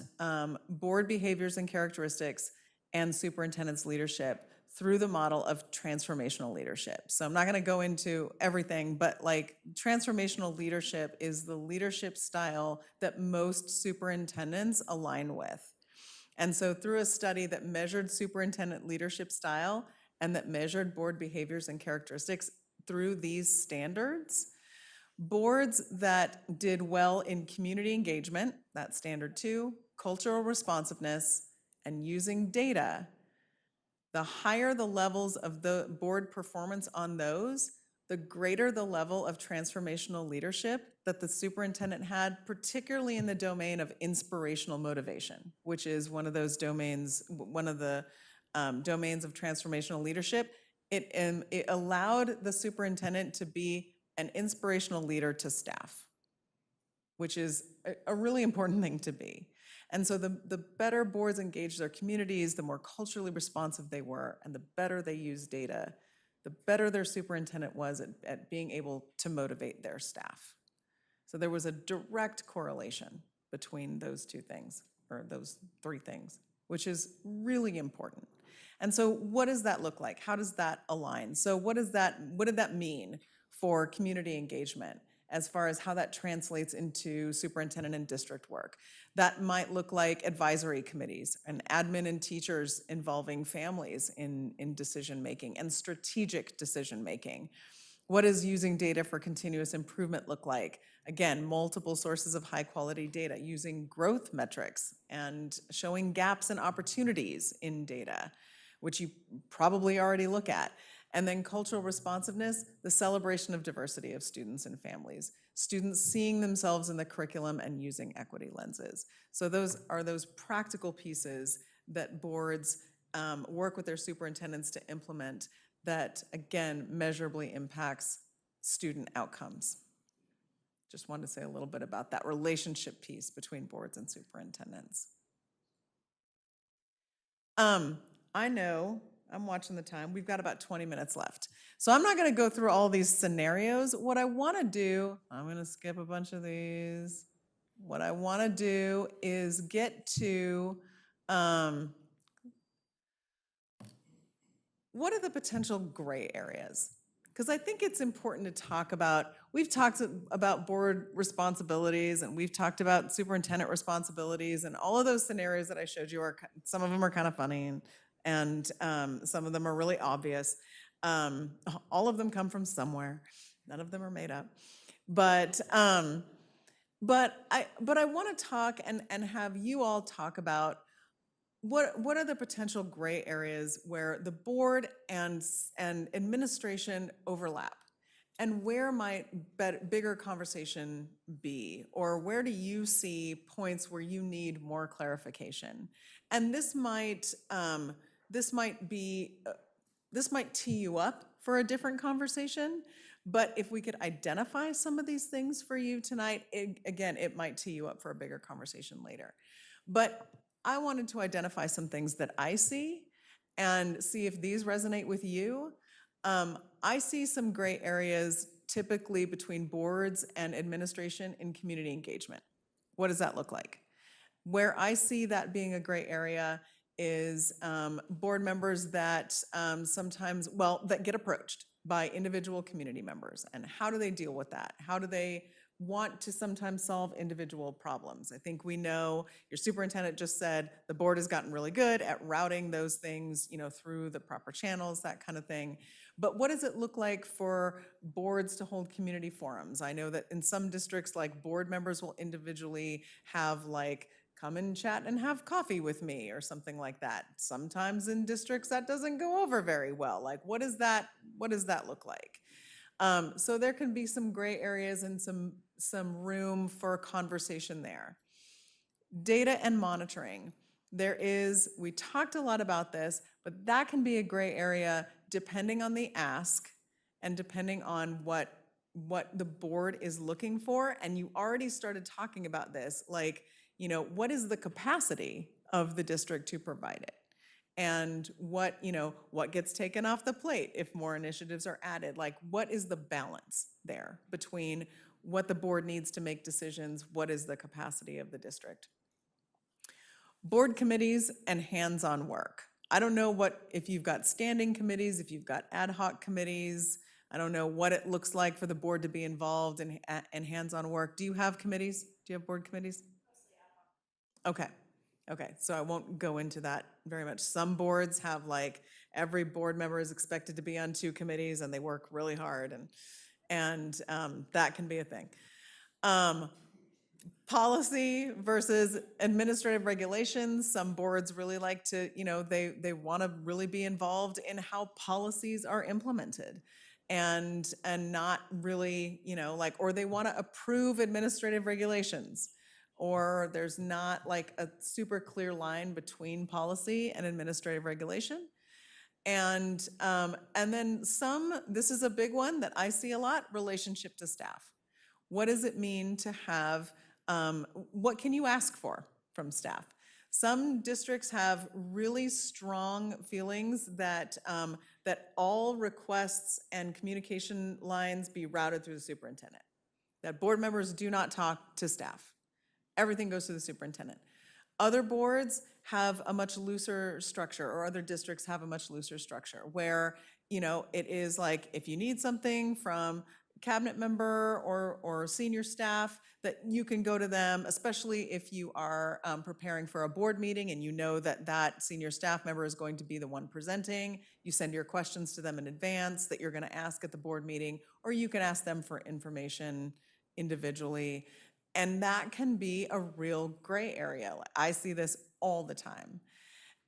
board behaviors and characteristics and superintendent's leadership through the model of transformational leadership. So I'm not going to go into everything, but like transformational leadership is the leadership style that most superintendents align with. And so through a study that measured superintendent leadership style and that measured board behaviors and characteristics through these standards, boards that did well in community engagement, that's standard 2, cultural responsiveness, and using data, the higher the levels of the board performance on those, the greater the level of transformational leadership that the superintendent had, particularly in the domain of inspirational motivation, which is one of those domains, one of the domains of transformational leadership. It allowed the superintendent to be an inspirational leader to staff, which is a really important thing to be. And so the better boards engaged their communities, the more culturally responsive they were, and the better they used data, the better their superintendent was at being able to motivate their staff. So there was a direct correlation between those two things, or those 3 things, which is really important. And so what does that look like? How does that align? So what did that mean for community engagement as far as how that translates into superintendent and district work? That might look like advisory committees and admin and teachers involving families in decision-making and strategic decision-making. What does using data for continuous improvement look like? Again, multiple sources of high-quality data, using growth metrics and showing gaps and opportunities in data, which you probably already look at. And then cultural responsiveness, the celebration of diversity of students and families, students seeing themselves in the curriculum and using equity lenses. So those are those practical pieces that boards work with their superintendents to implement that, again, measurably impacts student outcomes. Just wanted to say a little bit about that relationship piece between boards and superintendents. I know, I'm watching the time, we've got about 20 minutes left. So I'm not going to go through all these scenarios. What I want to do, I'm going to skip a bunch of these. What I want to do is get to what are the potential gray areas? Because I think it's important to talk about, we've talked about board responsibilities and we've talked about superintendent responsibilities, and all of those scenarios that I showed you are, some of them are kind of funny and some of them are really obvious. All of them come from somewhere. None of them are made up. But I want to talk and have you all talk about what are the potential gray areas where the board and administration overlap, and where might bigger conversation be, or where do you see points where you need more clarification? And this might tee you up for a different conversation, but if we could identify some of these things for you tonight, again, it might tee you up for a bigger conversation later. But I wanted to identify some things that I see and see if these resonate with you. I see some gray areas typically between boards and administration in community engagement. What does that look like? Where I see that being a gray area is board members that sometimes, that get approached by individual community members. And how do they deal with that? How do they want to sometimes solve individual problems. I think we know, your superintendent just said, the board has gotten really good at routing those things, through the proper channels, that kind of thing. But what does it look like for boards to hold community forums? I know that in some districts, like, board members will individually have, like, come and chat and have coffee with me or something like that. Sometimes in districts that doesn't go over very well. Like, what does that look like? So there can be some gray areas and some room for conversation there. Data and monitoring. We talked a lot about this, but that can be a gray area depending on the ask and depending on what the board is looking for. And you already started talking about this, like, what is the capacity of the district to provide it? And what gets taken off the plate if more initiatives are added? Like, what is the balance there between what the board needs to make decisions? What is the capacity of the district? Board committees and hands-on work. I don't know if you've got standing committees, if you've got ad hoc committees. I don't know what it looks like for the board to be involved in hands-on work. Do you have committees? Do you have board committees? Okay, so I won't go into that very much. Some boards have, like, every board member is expected to be on 2 committees and they work really hard, and that can be a thing. Policy versus administrative regulations. Some boards really like to, they want to really be involved in how policies are implemented. And not really, or they want to approve administrative regulations, or there's not, like, a super clear line between policy and administrative regulation. And then this is a big one that I see a lot, relationship to staff. What does it mean to have, what can you ask for from staff? Some districts have really strong feelings that all requests and communication lines be routed through the superintendent, that board members do not talk to staff. Everything goes through the superintendent. Other boards have a much looser structure, or other districts have a much looser structure, where, it is like, if you need something from cabinet member or senior staff, that you can go to them, especially if you are preparing for a board meeting and you know that senior staff member is going to be the one presenting. You send your questions to them in advance that you're going to ask at the board meeting, or you can ask them for information individually. And that can be a real gray area. I see this all the time.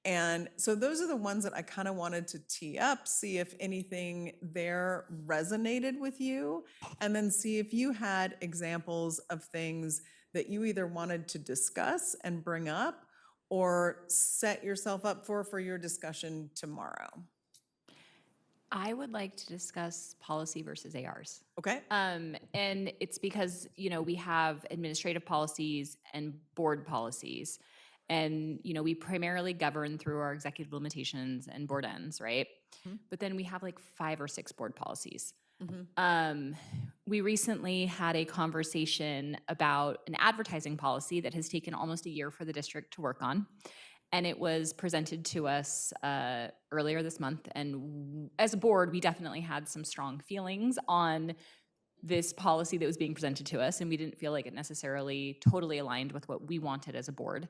And so those are the ones that I kind of wanted to tee up, see if anything there resonated with you, and then see if you had examples of things that you either wanted to discuss and bring up, or set yourself up for your discussion tomorrow. I would like to discuss policy versus ARs. Okay? And it's because, we have administrative policies and board policies. And, we primarily govern through our executive limitations and board ends, right? Mm-hmm. But then we have like 5 or 6 board policies. We recently had a conversation about an advertising policy that has taken almost a year for the district to work on. And it was presented to us earlier this month. And as a board, we definitely had some strong feelings on this policy that was being presented to us. And we didn't feel like it necessarily totally aligned with what we wanted as a board.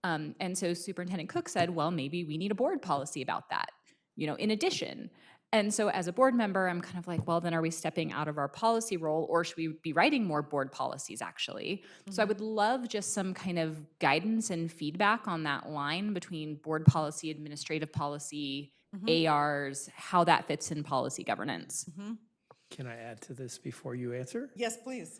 And so Superintendent Cook said, well, maybe we need a board policy about that, in addition. And so as a board member, I'm kind of like, well, then are we stepping out of our policy role, or should we be writing more board policies actually? So I would love just some kind of guidance and feedback on that line between board policy, administrative policy, ARs, how that fits in policy governance. Can I add to this before you answer? Yes, please.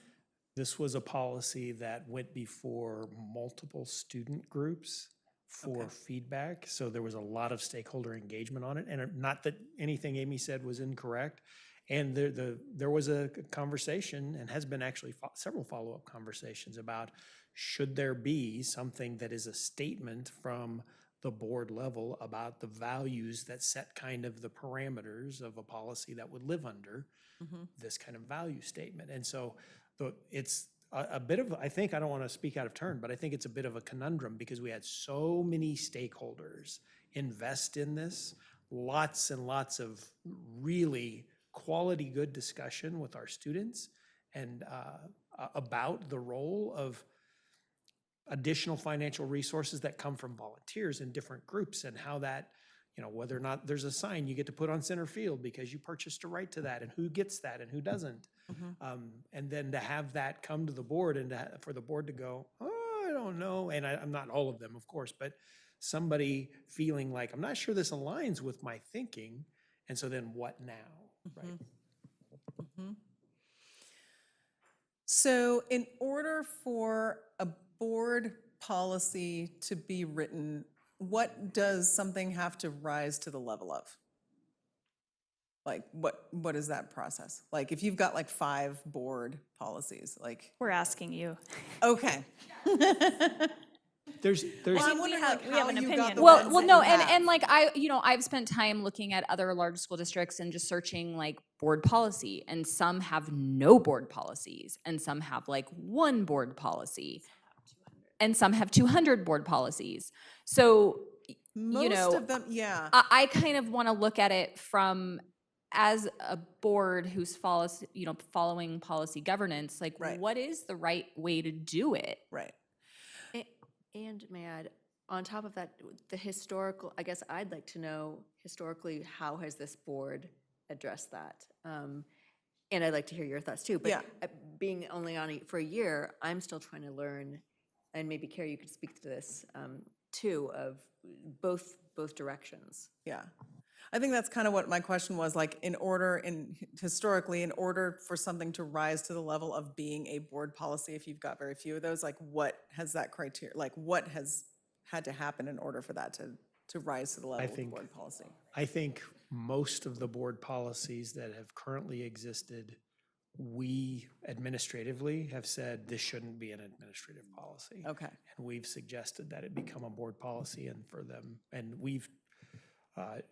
This was a policy that went before multiple student groups for feedback. So there was a lot of stakeholder engagement on it. And not that anything Amy said was incorrect. And there was a conversation, and has been actually several follow-up conversations about, should there be something that is a statement from the board level about the values that set kind of the parameters of a policy that would live under this kind of value statement. And so it's a bit of, I think, I don't want to speak out of turn, but I think it's a bit of a conundrum, because we had so many stakeholders invest in this, lots and lots of really quality good discussion with our students, and about the role of additional financial resources that come from volunteers in different groups and how that, whether or not there's a sign you get to put on center field because you purchased a right to that, and who gets that and who doesn't. And then to have that come to the board and for the board to go, oh, I don't know. And I'm not all of them, of course, but somebody feeling like, I'm not sure this aligns with my thinking. And so then what now? Right. So in order for a board policy to be written, what does something have to rise to the level of? Like, what is that process? Like, if you've got like 5 board policies, like, We're asking you. okay. There's, I'm wondering like we have how an you got opinion. the Well, ones well, that no, you and have. like I've spent time looking at other large school districts and just searching like board policy, and some have no board policies, and some have like 1 board policy, and some have 200 board policies. So, Most of them, yeah. I kind of want to look at it from as a board who's following policy governance, like Right. what is the right way to do it? Right. And may I add, on top of that, the historical, I guess I'd like to know historically, how has this board addressed that? And I'd like to hear your thoughts too, but Yeah. Being only on for a year, I'm still trying to learn, and maybe Carrie, you could speak to this too, of both directions. Yeah. I think that's kind of what my question was, like, historically, in order for something to rise to the level of being a board policy, if you've got very few of those, like, what has that criteria, like, what has had to happen in order for that to rise to the level of think- board policy? I think most of the board policies that have currently existed, we administratively have said this shouldn't be an administrative policy. Okay. And we've suggested that it become a board policy, and for them, and we've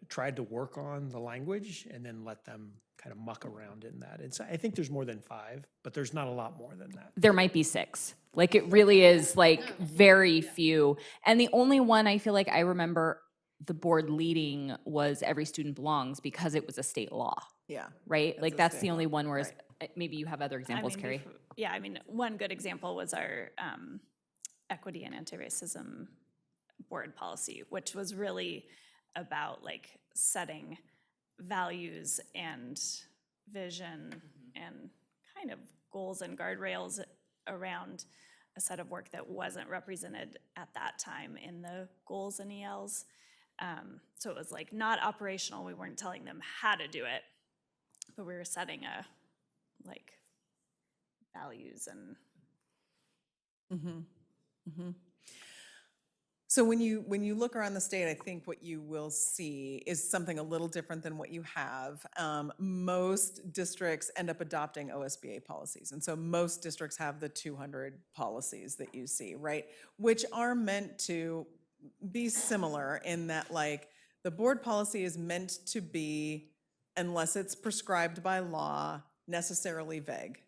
tried to work on the language and then let them kind of muck around in that. I think there's more than 5, but there's not a lot more than that. There might be 6. Like it really is like very few. And the only one I feel like I remember the board leading was Every Student Belongs, because it was a state law, Yeah. right? It's Like a that's state the only law, one where right. maybe you have other examples, I mean, Carrie. Yeah, I mean, one good example was our equity and anti-racism board policy, which was really about like setting values and vision and kind of goals and guardrails around a set of work that wasn't represented at that time in the goals and ELs. So it was like not operational. We weren't telling them how to do it, but we were setting a like values and So when you look around the state, I think what you will see is something a little different than what you have. Most districts end up adopting OSBA policies. And so most districts have the 200 policies that you see, right? Which are meant to be similar in that, like, the board policy is meant to be, unless it's prescribed by law, necessarily vague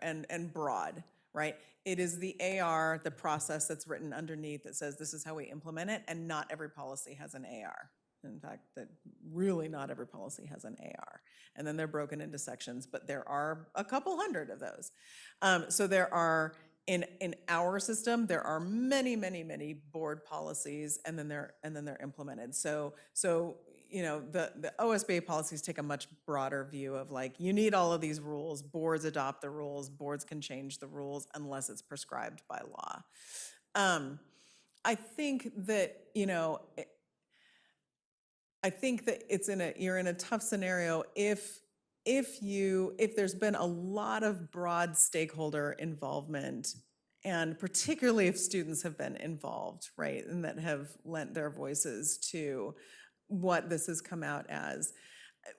and broad, right? It is the AR, the process that's written underneath that says this is how we implement it, and not every policy has an AR. In fact, that really not every policy has an AR. And then they're broken into sections, but there are a couple hundred of those. So there are, in our system, there are many, many, many board policies, and then they're implemented. So you know, the OSBA policies take a much broader view of, like, you need all of these rules, boards adopt the rules, boards can change the rules unless it's prescribed by law. I think that, you know, I think that you're in a tough scenario if there's been a lot of broad stakeholder involvement, and particularly if students have been involved, right, and that have lent their voices to what this has come out as.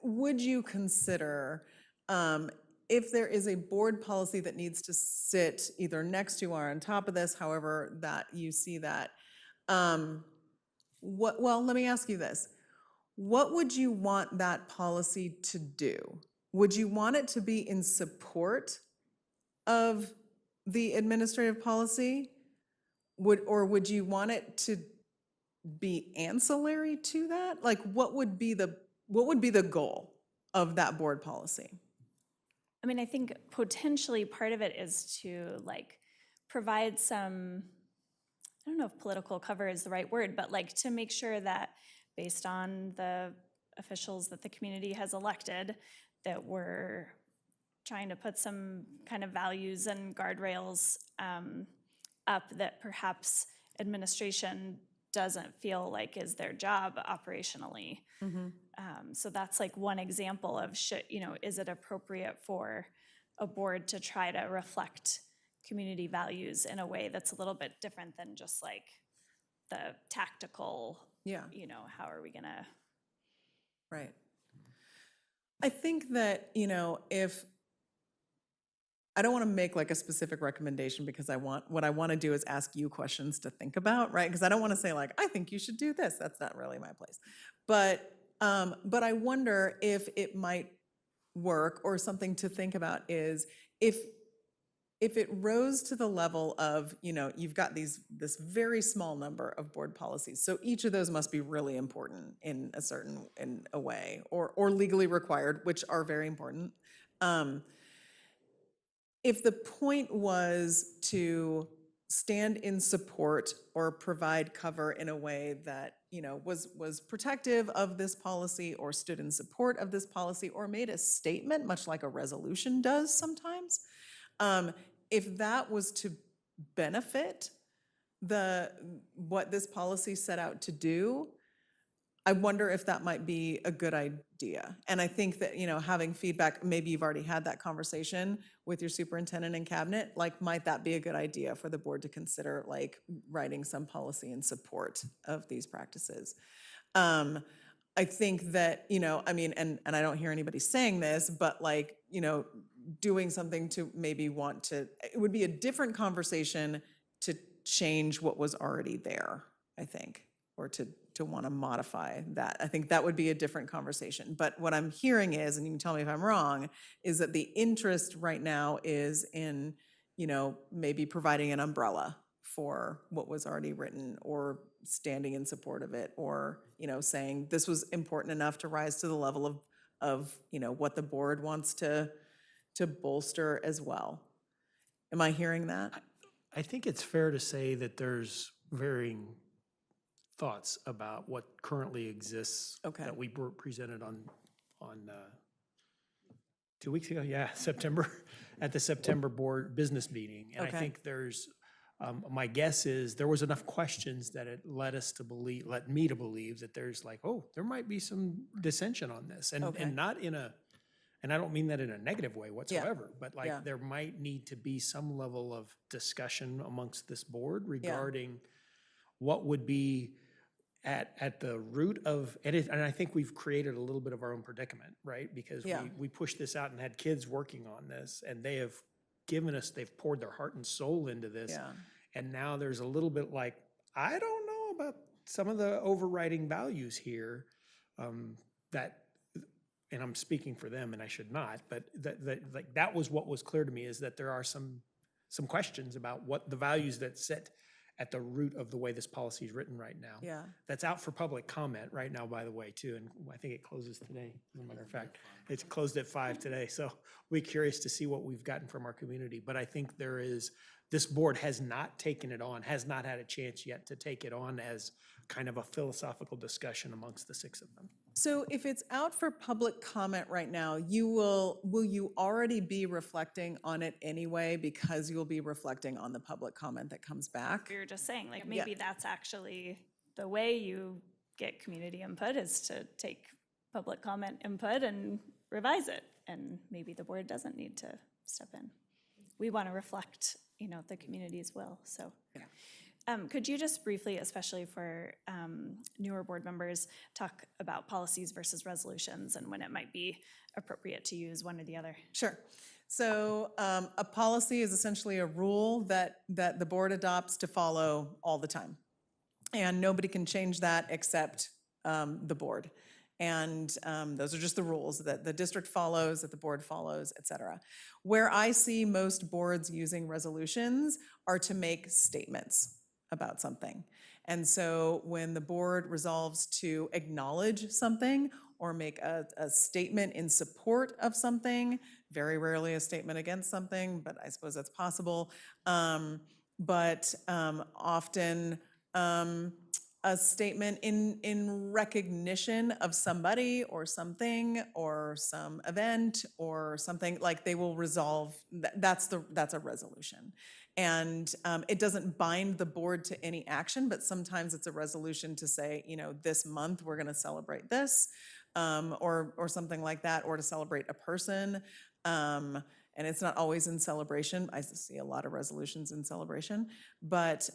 Would you consider, if there is a board policy that needs to sit either next to or on top of this, however that you see that, well, let me ask you this. What would you want that policy to do? Would you want it to be in support of the administrative policy? Or would you want it to be ancillary to that? Like, what would be the goal of that board policy? I mean, I think potentially part of it is to like provide some, I don't know if political cover is the right word, but like to make sure that based on the officials that the community has elected, that we're trying to put some kind of values and guardrails up that perhaps administration doesn't feel like is their job operationally. So that's like one example of is it appropriate for a board to try to reflect community values in a way that's a little bit different than just like the tactical, Yeah. How are we gonna? Right. I think that, if, I don't want to make like a specific recommendation because what I want to do is ask you questions to think about, right? Because I don't want to say like, I think you should do this. That's not really my place. But I wonder if it might work, or something to think about is if it rose to the level of, you've got this very small number of board policies, so each of those must be really important in a way, or legally required, which are very important. If the point was to stand in support or provide cover in a way that, was protective of this policy, or stood in support of this policy, or made a statement, much like a resolution does sometimes, if that was to benefit what this policy set out to do, I wonder if that might be a good idea. And I think that, having feedback, maybe you've already had that conversation with your superintendent and cabinet, like, might that be a good idea for the board to consider, like, writing some policy in support of these practices? I think that, and I don't hear anybody saying this, but like, doing something to maybe it would be a different conversation to change what was already there, I think, or to want to modify that. I think that would be a different conversation. But what I'm hearing is, and you can tell me if I'm wrong, is that the interest right now is in, maybe providing an umbrella for what was already written, or standing in support of it, or, saying this was important enough to rise to the level of what the board wants to bolster as well. Am I hearing that? I think it's fair to say that there's varying thoughts about what currently exists. Okay. That we presented on 2 weeks ago, September, at the September board business meeting. And I Okay. think there's, my guess is there was enough questions that it led me to believe that there's like, oh, there might be some dissension on this. Okay. And not and I don't mean that in a negative way whatsoever, but like, Yeah. there might need to be some level of discussion amongst this board regarding what would be at the root of, and I think we've created a little bit of our own predicament, right? Because Yeah. we pushed this out and had kids working on this, and they've poured their heart and soul into this. Yeah. And now there's a little bit like, I don't know about some of the overriding values here, and I'm speaking for them, and I should not, but that was what was clear to me, is that there are some questions about what the values that sit at the root of the way this policy is written right now. Yeah. That's out for public comment right now, by the way, too, and I think it closes today, as a matter of fact. It's closed at 5 today, so we're curious to see what we've gotten from our community. But I think this board has not taken it on, has not had a chance yet to take it on as kind of a philosophical discussion amongst the 6 of them. So if it's out for public comment right now, will you already be reflecting on it anyway, because you'll be reflecting on the public comment that comes back? We were just saying, like, maybe that's actually the way you get community input, is to take public comment input and revise it. And maybe the board doesn't need to step in. We want to reflect, the community's will, so. Could you just briefly, especially for newer board members, talk about policies versus resolutions and when it might be appropriate to use one or the other? Sure. So a policy is essentially a rule that the board adopts to follow all the time. And nobody can change that except the board. And those are just the rules that the district follows, that the board follows, et cetera. Where I see most boards using resolutions are to make statements about something. And so when the board resolves to acknowledge something or make a statement in support of something, very rarely a statement against something, but I suppose that's possible. Often a statement in recognition of somebody or something or some event or something, like they will resolve, that's a resolution. And it doesn't bind the board to any action, but sometimes it's a resolution to say, this month we're gonna celebrate this, or something like that, or to celebrate a person. And it's not always in celebration. I see a lot of resolutions in celebration, but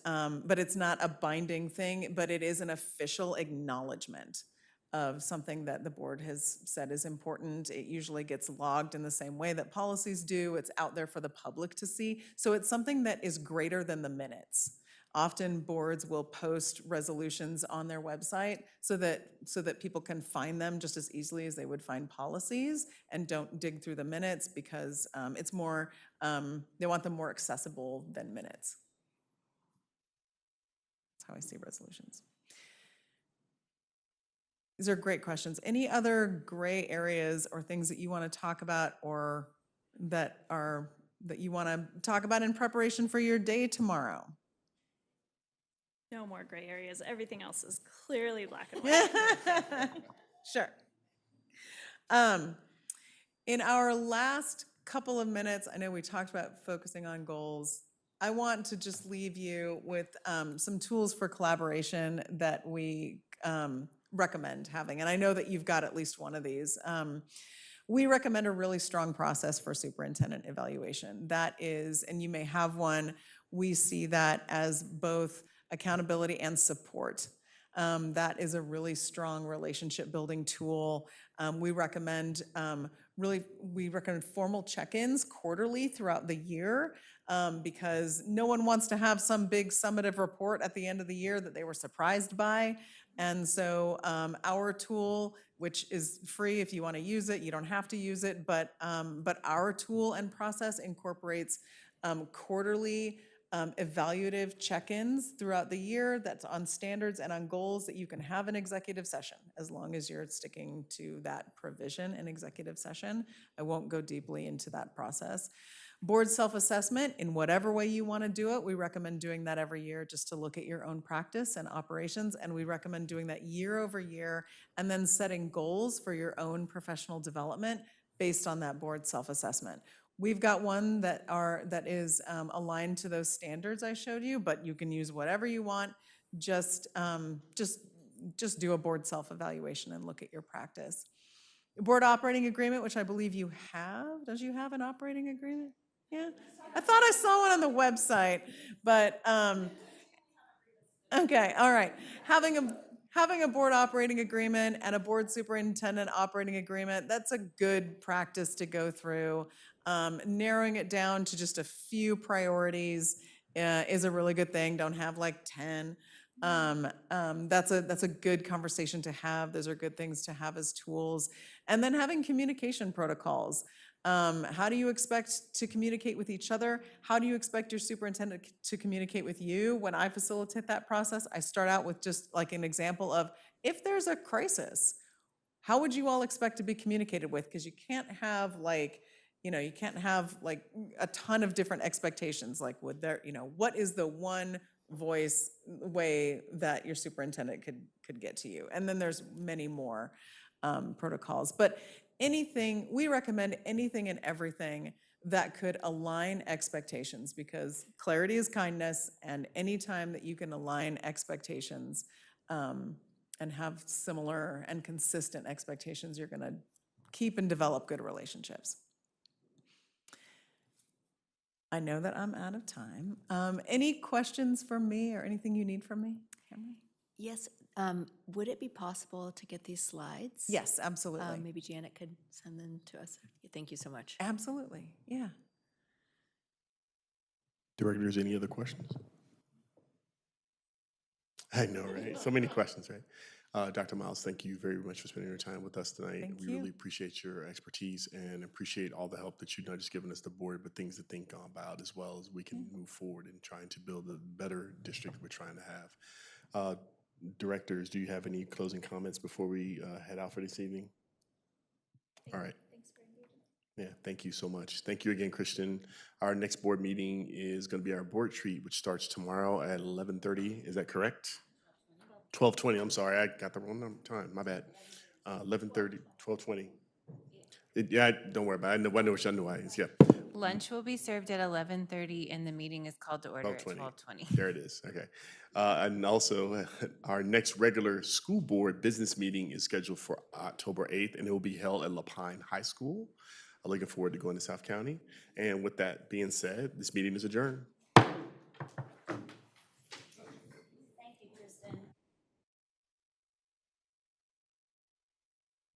it's not a binding thing, but it is an official acknowledgement of something that the board has said is important. It usually gets logged in the same way that policies do. It's out there for the public to see. So it's something that is greater than the minutes. Often boards will post resolutions on their website so that people can find them just as easily as they would find policies and don't dig through the minutes, because it's more, they want them more accessible than minutes. That's how I see resolutions. These are great questions. Any other gray areas or things that you want to talk about, or that you want to talk about in preparation for your day tomorrow? No more gray areas. Everything else is clearly black and white. Sure. In our last couple of minutes, I know we talked about focusing on goals. I want to just leave you with some tools for collaboration that we recommend having. And I know that you've got at least one of these. We recommend a really strong process for superintendent evaluation. That is, and you may have one, we see that as both accountability and support. That is a really strong relationship building tool. We recommend formal check-ins quarterly throughout the year, because no one wants to have some big summative report at the end of the year that they were surprised by. And so our tool, which is free if you want to use it, you don't have to use it, but our tool and process incorporates quarterly evaluative check-ins throughout the year that's on standards and on goals that you can have in executive session, as long as you're sticking to that provision in executive session. I won't go deeply into that process. Board self-assessment, in whatever way you want to do it, we recommend doing that every year just to look at your own practice and operations, and we recommend doing that year over year, and then setting goals for your own professional development based on that board self-assessment. We've got one that is aligned to those standards I showed you, but you can use whatever you want. Just do a board self-evaluation and look at your practice. Board operating agreement, which I believe you have. Does you have an operating agreement? Yeah, I thought I saw one on the website, but okay, all right. Having a board operating agreement and a board superintendent operating agreement, that's a good practice to go through. Narrowing it down to just a few priorities is a really good thing. Don't have like 10. That's a good conversation to have. Those are good things to have as tools. And then having communication protocols. How do you expect to communicate with each other? How do you expect your superintendent to communicate with you? When I facilitate that process, I start out with just like an example of, if there's a crisis, how would you all expect to be communicated with? Because you can't have you can't have like a ton of different expectations. Like, what is the one voice way that your superintendent could get to you? And then there's many more protocols. But we recommend anything and everything that could align expectations, because clarity is kindness, and anytime that you can align expectations and have similar and consistent expectations, you're gonna keep and develop good relationships. I know that I'm out of time. Any questions for me or anything you need from me, Cameron? Yes, would it be possible to get these slides? Yes, absolutely. Maybe Janet could send them to us. Thank you so much. Absolutely, yeah. Directors, any other questions? I know, right? So many questions, right? Dr. Miles, thank you very much for spending your time with us tonight. Thank We you. really appreciate your expertise and appreciate all the help that you've not just given us the board, but things to think about as well, as we can move forward in trying to build a better district we're trying to have. Directors, do you have any closing comments before we head out for this evening? All right. Yeah, thank you so much. Thank you again, Christian. Our next board meeting is going to be our board retreat, which starts tomorrow at 11:30. Is that correct? 12:20, I'm sorry, I got the wrong time, my bad. 11:30, 12:20. Yeah, don't worry about it. I know which I is, yeah. Lunch will be served at 11:30 and the meeting is called to order at 12:20. There it is, okay. And also, our next regular school board business meeting is scheduled for October 8th, and it will be held at LaPine High School. I'm looking forward to going to South County. And with that being said, this meeting is adjourned.